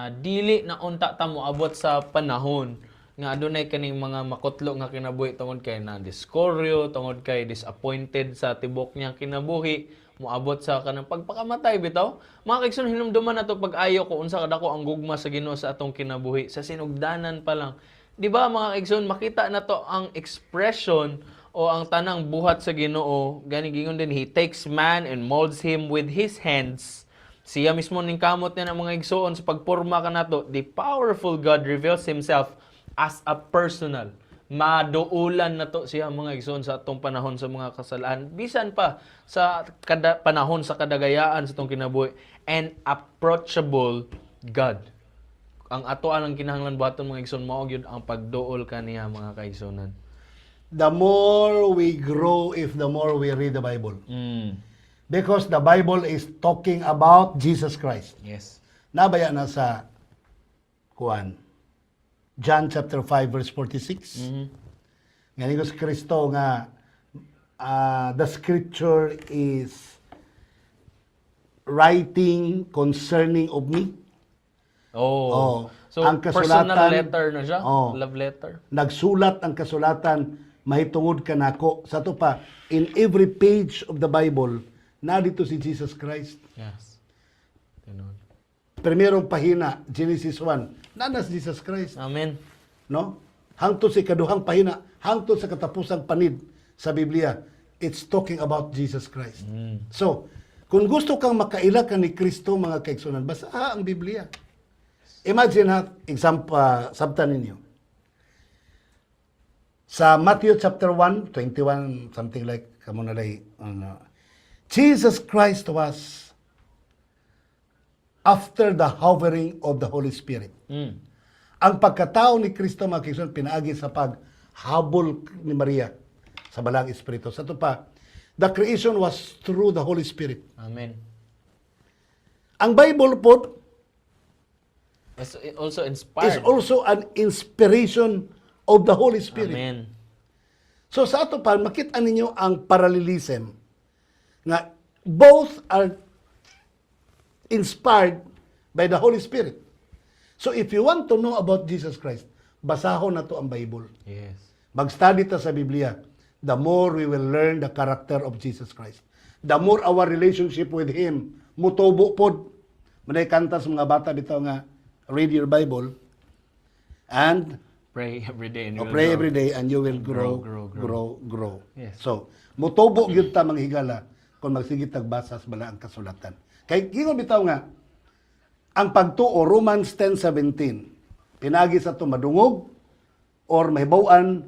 B: dili na unta ta mo abot sa panahon nga adunay kaning mga makutlo nga kinabuhi tungod kay na diskoryo, tungod kay disappointed sa tibok niyang kinabuhi, moabot sa kanang pagpakamatay bitaw. Mga kaigsunan, hinumduman nato pag-ayo ko unsa kadako ang gugma sa Ginoo sa atong kinabuhi sa sinugdanan pa lang. Di ba mga kaigsunan, makita na to ang expression o ang tanang buhat sa Ginoo. Gani gingon din, He takes man and molds him with His hands. Siya mismo ning kamot niya ng mga igsoon sa pagporma kanato. The powerful God reveals Himself as a personal. Maduulan na to siya mga igsoon sa atong panahon sa mga kasalanan. Bisan pa sa panahon sa kadagayaan sa atong kinabuhi. And approachable God. Ang atoan ang kinahanglan buhaton mga igsoon, mao gyud ang pagduol kaniya mga kaigsonan.
A: The more we grow if the more we read the Bible. Because the Bible is talking about Jesus Christ.
B: Yes.
A: Nabaya na sa kuan. John chapter 5 verse 46. Nga ni si Kristo nga the scripture is writing concerning of me.
B: Oh. So,
A: ang
B: personal
A: kasulatan,
B: letter na siya?
A: Oh.
B: Love letter?
A: Nagsulat ang kasulatan, mahitungod ka nako. Sa to pa, in every page of the Bible, na dito si Jesus Christ.
B: Yes. Ganun.
A: Primerong pahina, Genesis 1, nanas Jesus Christ.
B: Amen.
A: No? Hangtod sa ikaduhang pahina, hangtod sa katapusang panid sa Biblia, it's talking about Jesus Christ. So, kung gusto kang makaila ka ni Kristo, mga kaigsunan, basa ang Biblia. Imagine ha, example, sabta ninyo. Sa Matthew chapter 1, 21, something like, kamo na lay, Jesus Christ was after the hovering of the Holy Spirit. Ang pagkatao ni Kristo, mga kaigsunan, pinaagi sa paghabol ni Maria sa Balang Espiritu. Sa ito pa, the creation was through the Holy Spirit.
B: Amen.
A: Ang Bible po
B: It's also
A: is
B: inspired.
A: also an inspiration of the Holy Spirit.
B: Amen.
A: So sa ato pa, makita ninyo ang parallelism nga both are inspired by the Holy Spirit. So if you want to know about Jesus Christ, basahon na to ang Bible.
B: Yes.
A: Mag-study ta sa Biblia. The more we will learn the character of Jesus Christ. The more our relationship with Him, mutubo pod. Manay kanta sa mga bata dito nga, read your Bible and
B: Pray every day. And you will
A: pray
B: grow.
A: every day and you will grow,
B: Grow.
A: grow.
B: Yes.
A: So, mutubo gyud ta mga higala kung magsigit tagbasa sa balaang kasulatan. Kay gingon bitaw nga ang pagtuo Romans 10:17 pinagi sa to madungog or mahibaw-an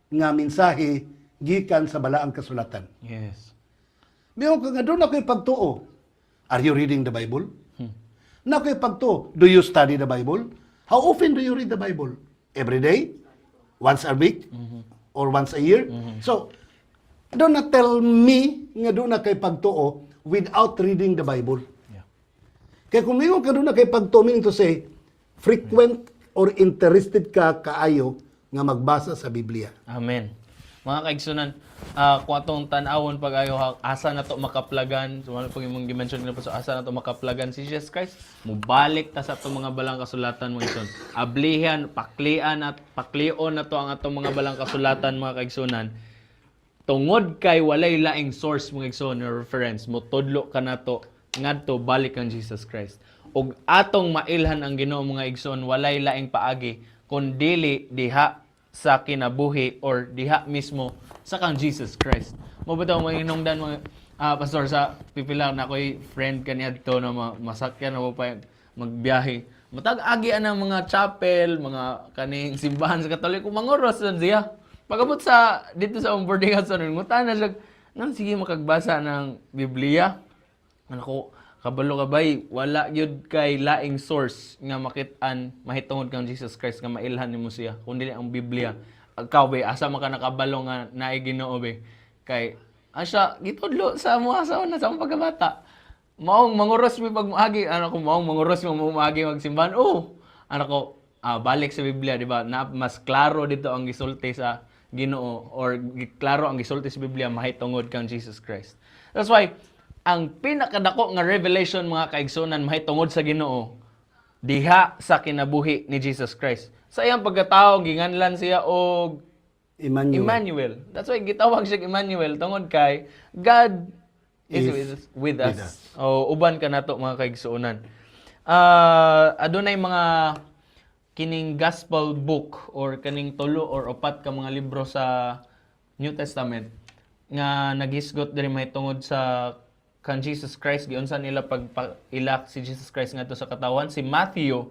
A: nga mensahe gikan sa balaang kasulatan.
B: Yes.
A: Biyon ko nga doon ako'y pagtuo. Are you reading the Bible? Na ako'y pagtuo. Do you study the Bible? How often do you read the Bible? Every day? Once a week? Or once a year? So, do not tell me nga doon na kay pagtuo without reading the Bible.
B: Yeah.
A: Kaya kung ngayon ka doon na kay pagtuo, meaning to say, frequent or interested ka kaayo nga magbasa sa Biblia.
B: Amen. Mga kaigsunan, kung atong tan-awon pag-ayo, asa na to makaplagan, so pag imong gi-mention nila po, so asa na to makaplagan si Jesus Christ, mubalik ta sa atong mga balang kasulatan mga igsoon. Ablihan, paklian at paklion na to ang atong mga balang kasulatan mga kaigsunan. Tungod kay walay laing source mga igsoon or reference, mutudlo ka na to ngadto balik kang Jesus Christ. Ug atong mailhan ang Ginoo mga igsoon, walay laing paagi kun dili diha sa kinabuhi or diha mismo sa kang Jesus Christ. Mo bitaw mo hinungdan mga pastor sa pipila na ko'y friend kaniya dito na masakyan na mo pa magbiyahe Matag agi ang mga chapel, mga kaning simbahan sa Katoliko, mangoros lang siya. Pagabot sa dito sa boarding house nun, ngutan na siya, nang sige makagbasa ng Biblia. Ano ko, kabalo ka bay, wala yun kay laing source nga makit-an, mahitungod kang Jesus Christ nga mailhan nimo siya, kundi ang Biblia. Ikaw bay, asa man ka nakabalo nga naay Ginoo bay. Kay asya gitudlo sa mga asawa na sa mga pagkabata. Maong manguros mi pagmaagi, ano ko maong manguros mo maagi magsimbahan. Oh, ano ko, balik sa Biblia, di ba? Na mas klaro dito ang gisulti sa Ginoo or klaro ang gisulti sa Biblia mahitungod kang Jesus Christ. That's why ang pinakadako nga revelation mga kaigsunan mahitungod sa Ginoo diha sa kinabuhi ni Jesus Christ. Sa iyang pagkatao ginganlan siya og
A: Emmanuel.
B: Emmanuel. That's why gitawag siya Emmanuel tungod kay God is with us. O uban ka nato mga kaigsuonan. Adunay mga kining gospel book or kaning tulo or upat ka mga libro sa New Testament nga nagisgot diri mahitungod sa kan Jesus Christ giunsa nila pagpaila si Jesus Christ ngadto sa katawan. Si Matthew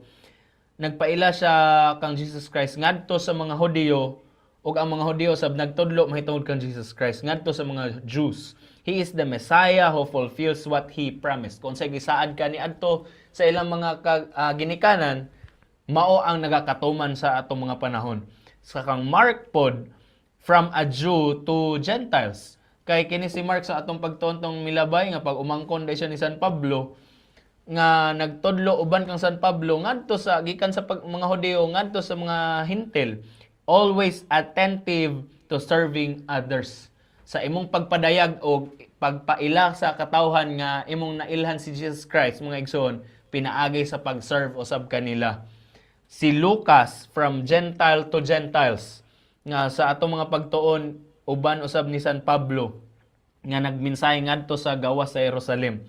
B: nagpaila siya kang Jesus Christ ngadto sa mga Hudiyo ug ang mga Hudiyo sab nagtudlo mahitungod kang Jesus Christ ngadto sa mga Jews. He is the Messiah who fulfills what He promised. Kung sa gisaad ka ni adto sa ilang mga ginikanan, mao ang nagakatuman sa atong mga panahon. Sa kang Mark pod, from a Jew to Gentiles. Kay kini si Mark sa atong pagtuntong milabay nga pag umangkon siya ni San Pablo, nga nagtudlo uban kang San Pablo ngadto sa gikan sa mga Hudiyo ngadto sa mga Hintil, always attentive to serving others. Sa imong pagpadayag o pagpaila sa katawhan nga imong nailhan si Jesus Christ, mga igsoon, pinaagi sa pag-serve usab kanila. Si Lucas, from Gentile to Gentiles, nga sa atong mga pagtuon uban usab ni San Pablo nga nagminsay ngadto sa gawas sa Jerusalem.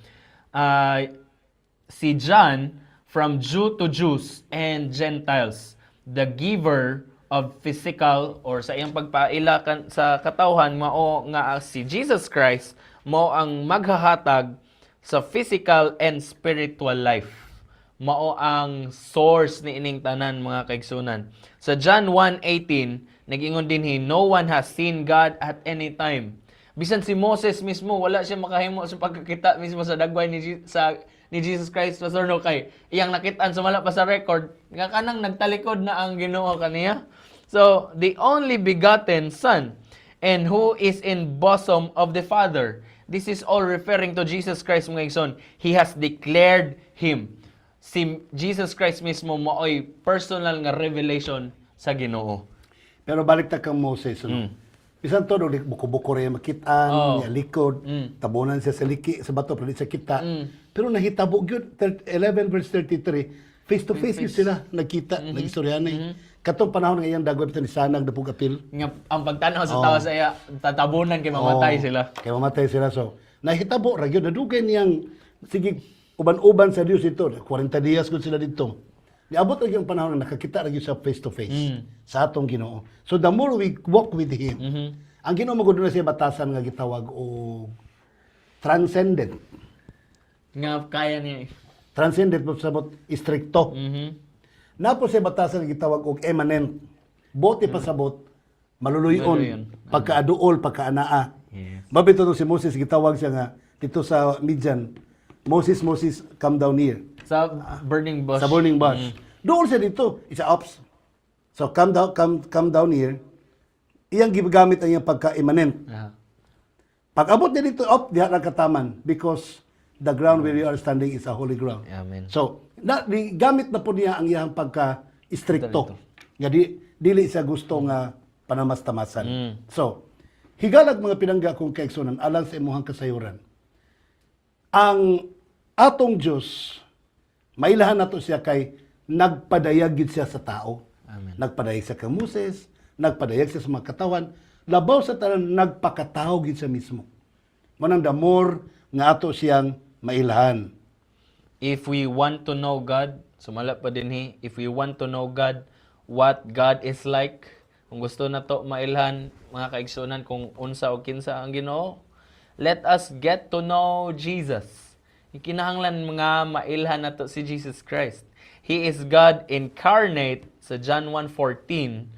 B: Si John, from Jew to Jews and Gentiles, the giver of physical or sa iyang pagpaila sa katawhan mao nga si Jesus Christ mao ang maghahatag sa physical and spiritual life. Mao ang source ni ining tanan mga kaigsunan. Sa John 1:18 nag-ingon dinhi, no one has seen God at any time. Bisan si Moses mismo wala siya makahimo sa pagkakita mismo sa dagway ni Jesus Christ Pastor no kay iyang nakitaan sumala pa sa record nga kanang nagtalikod na ang Ginoo kaniya. So the only begotten Son and who is in bosom of the Father. This is all referring to Jesus Christ mga igsoon. He has declared Him. Si Jesus Christ mismo maoy personal nga revelation sa Ginoo.
A: Pero balik ta kang Moses, no? Bisan to, buko-buko rin makitaan, niya likod, tabunan siya sa liki, sa bato, pero di siya kita. Pero nahitabo yun, 11 verse 33, face to face yun sila, nagkita, nag-istoryan Katong panahon nga iyang dagway ni Sanag na pugapil.
B: Nga ang pagtanaw sa tawa sa iya, tatabunan kay mamatay sila.
A: Kay mamatay sila. So, nahitabo, ragyo, nadugay niyang, sige, uban-uban sa Diyos ito, 40 dias kung sila dito. Niabot lagi ang panahon na nakakita lagi sa face to face sa atong Ginoo. So the more we walk with Him, ang Ginoo magud na siya batasan nga gitawag o transcendent.
B: Nga kaya niya.
A: Transcendent po sabot istrikto. Napo siya batasan nga gitawag og immanent. Bote pasabot maluluyon, pagkaaduol, pagkaanaa.
B: Yes.
A: Mabito to si Moses gitawag siya nga dito sa Midian, Moses, come down here.
B: Sa burning bush.
A: Sa burning bush. Doon siya dito, isa ups. So come down here. Iyang gigamit ang iyang pagka-immanent. Pag abot niya dito, diha na kataman because the ground where you are standing is a holy ground.
B: Amen.
A: So, gamit na po niya ang iyang pagka-istrikto. Nga dili siya gusto nga panamas-tamasan. So, higalag mga pinangga kong kaigsunan alang sa imuhang kasayuran. Ang atong Diyos, mailahan nato siya kay nagpadayag gid siya sa tao.
B: Amen.
A: Nagpadayag siya kay Moses, nagpadayag siya sa mga katawan, labaw sa tanan nagpakatao gid siya mismo. Manang the more nga ato siyang mailahan.
B: If we want to know God, sumala pa din if we want to know God, what God is like, kung gusto na to mailhan mga kaigsunan kung unsa o kinsa ang Ginoo, let us get to know Jesus. Kinahanglan mga mailhan nato si Jesus Christ. He is God incarnate sa John 1:14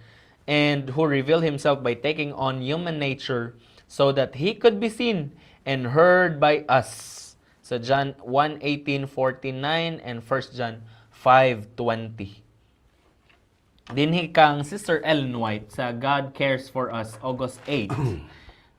B: and who revealed himself by taking on human nature so that he could be seen and heard by us. Sa John 1:18-49 and 1 John 5:20. Dinhi kang Sister Ellen White sa God Cares for Us, August 8.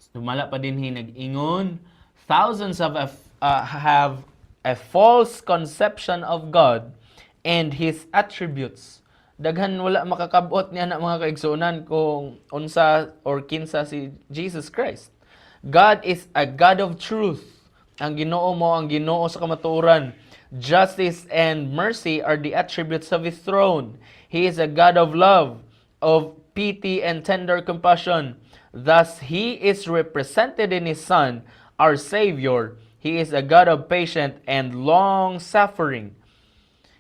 B: Tumala pa dinhi nag-ingon, thousands have a false conception of God and His attributes. Daghan wala makakabot niya na mga kaigsunan kung unsa or kinsa si Jesus Christ. God is a God of truth. Ang Ginoo mo, ang Ginoo sa kamatuoran. Justice and mercy are the attributes of His throne. He is a God of love, of pity and tender compassion. Thus, He is represented in His Son, our Savior. He is a God of patience and long-suffering.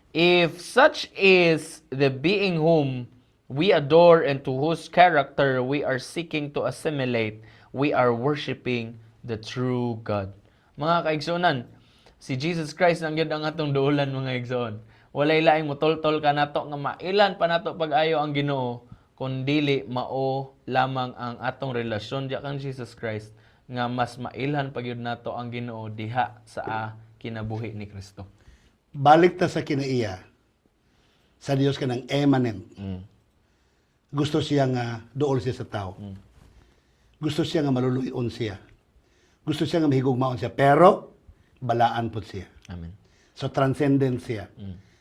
B: If such is the being whom we adore and to whose character we are seeking to assimilate, we are worshiping the true God. Mga kaigsunan, si Jesus Christ ang yun ang atong duulan, mga igsoon. Walay laing mutol-tol ka nato nga mailan pa nato pag-ayo ang Ginoo, kundili mao lamang ang atong relasyon diya kang Jesus Christ nga mas mailhan pagyud nato ang Ginoo diha sa kinabuhi ni Kristo.
A: Balik ta sa kinaiya. Sa Dios kanang immanent. Gusto siya nga duol siya sa tao. Gusto siya nga maluluyon siya. Gusto siya nga mahigugmaon siya. Pero, balaan po siya.
B: Amen.
A: So, transcendent siya.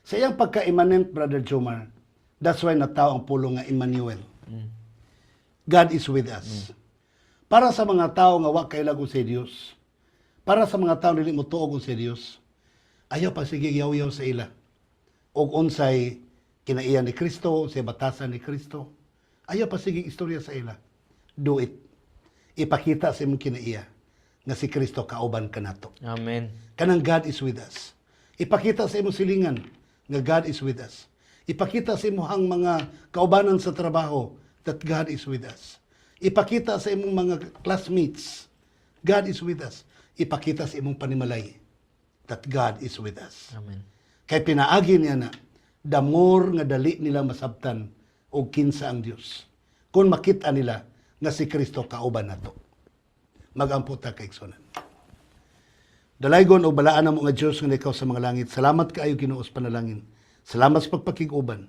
A: Sa iyang pagka-immanent, Brother Jomar, that's why natao ang pulong nga Emmanuel. God is with us. Para sa mga tao nga wa kailag sa Dios, para sa mga tao dili mo tuog sa Dios, ayaw pa sige yaw-yaw sa ila. Og unsay kinaiya ni Kristo, sa batasan ni Kristo, ayaw pa sige istorya sa ila. Do it. Ipakita sa imong kinaiya nga si Kristo kauban kanato.
B: Amen.
A: Kanang God is with us. Ipakita sa imong silingan nga God is with us. Ipakita sa imong mga kaubanan sa trabaho that God is with us. Ipakita sa imong mga classmates, God is with us. Ipakita sa imong panimalay that God is with us.
B: Amen.
A: Kay pinaagi niya na, the more nga dali nila masabtan o kinsa ang Dios. Kung makita nila nga si Kristo kauban nato. Magampo ta kay igsoon. Dalaygon o balaan na mo nga Diyos nga ikaw sa mga langit. Salamat kaayo Ginoo sa panalangin. Salamat sa pagpakig-uban.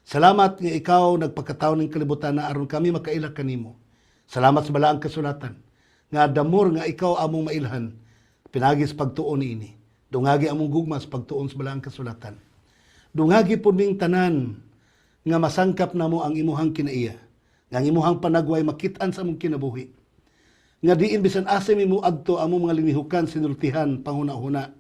A: Salamat nga ikaw nagpagkataon ng kalibutan na aron kami makaila kanimo. Salamat sa balaang kasulatan. Nga damor nga ikaw among mailhan. Pinagis pagtuon niini. Dungagi among gugmas pagtuon sa balaang kasulatan. Dungagi po ning tanan nga masangkap na mo ang imuhang kinaiya. Nga ang imuhang panagway makitaan sa among kinabuhi. Nga diin bisan asa mo adto among mga linihukan sinultihan panghuna-huna.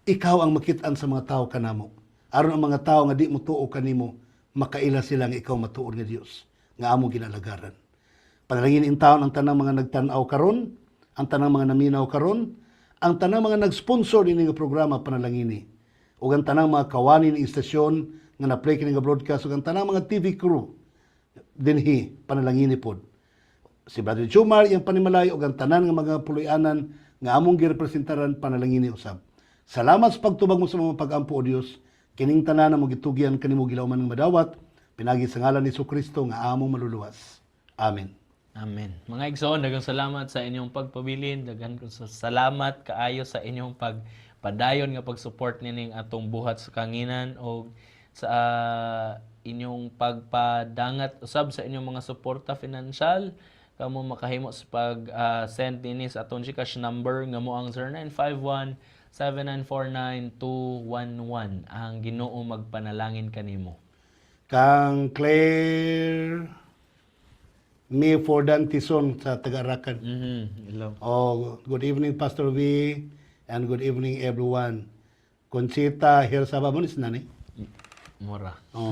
A: Ikaw ang makitaan sa mga tao kanamo. Aron ang mga tao nga di mo tuo kanimo makaila sila nga ikaw matuod nga Dios nga among ginalagaran. Panalangin in taon ang tanang mga nagtanaw karon, ang tanang mga naminaw karon, ang tanang mga nag-sponsor ini nga programa panalangini. Ug ang tanang mga kawani ni istasyon nga na-play kini nga broadcast ug ang tanang mga TV crew dinhi panalangini pod. Si Brother Jomar iyang panimalay ug ang tanan nga mga puloy-anan nga among girepresentaran panalangini usab. Salamat sa pagtubag mo sa mga pag-ampo o Dios. Kining tanan mo gitugyan kanimo gilawman ng madawat pinagi sa ngalan ni Kristo nga among maluluwas. Amen.
B: Amen. Mga igsoon, daghang salamat sa inyong pagpabilin, daghang salamat kaayo sa inyong pagpadayon nga pag-support nining atong buhat sa kanginan o sa inyong pagpadangat usab sa inyong mga suporta financial. Kamo makahimo sa pag-send nini sa atong GCash number nga mo ang 0951-7949-211. Ang Ginoo magpanalangin kanimo.
A: Kang Claire Me Fordan Tison sa Tagarakan.
B: Hello.
A: Oh, good evening Pastor V and good evening everyone. Conchita Hirsaba mo nis nani?
B: Mora.
A: Oh.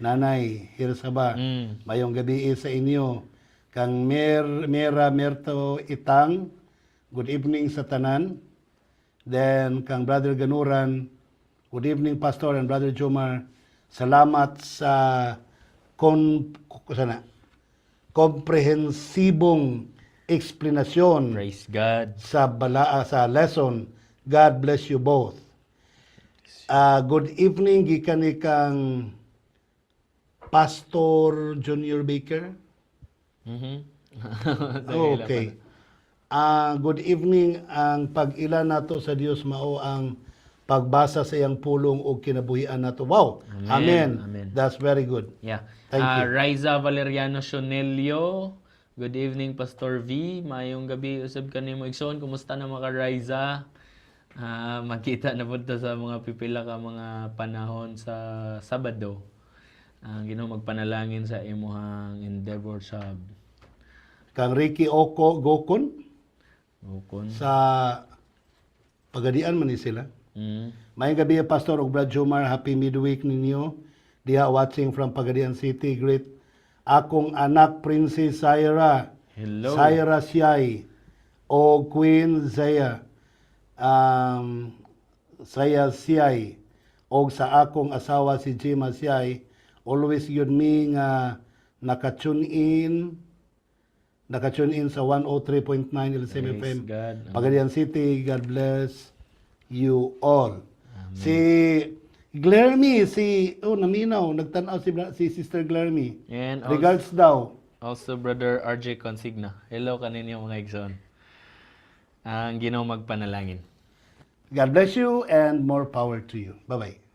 A: Nanay Hirsaba. Mayong gabi sa inyo. Kang Mera Merto Itang. Good evening sa tanan. Then kang Brother Ganuran. Good evening Pastor and Brother Jomar. Salamat sa komprehensibong eksplanasyon
B: Praise God.
A: sa lesson God bless you both. Good evening, gikan ni kang Pastor Junior Baker.
B: Mhm.
A: Okay. Good evening. Ang pag-ila nato sa Dios mao ang pagbasa sa iyang pulong o kinabuhian nato. Wow.
B: Amen.
A: Amen.
B: Amen.
A: That's very good.
B: Yeah.
A: Thank you.
B: Riza Valeriano Shonelio. Good evening, Pastor V. Mayong gabi usab kanimo igsoon. Kumusta na mga Riza? Makita na punta sa mga pipila ka mga panahon sa Sabado. Ang Ginoo magpanalangin sa imuhang endeavor sa
A: Kang Ricky Gokon
B: ukon.
A: sa Pagadian man ni sila.
B: Mm.
A: Mayong gabi, Pastor ug Brad Jomar. Happy midweek ninyo. Diha watching from Pagadian City. Great. Akong anak, Princess Syra.
B: Hello.
A: Syra Siyay. O Queen Zaya. Saya Siyay. O sa akong asawa si Jima Siyay. Always yun mi nga nakatune in sa 103.9 LSM
B: Praise
A: FM.
B: God.
A: Pagadian City, God bless you all.
B: Amen.
A: Si Glermy, naminaw, nagtanaw si Sister Glermy.
B: And
A: Regards daw.
B: also Brother RJ Consigna. Hello kaninyo mga igsoon. Ang Ginoo magpanalangin.
A: God bless you and more power to you. Bye-bye.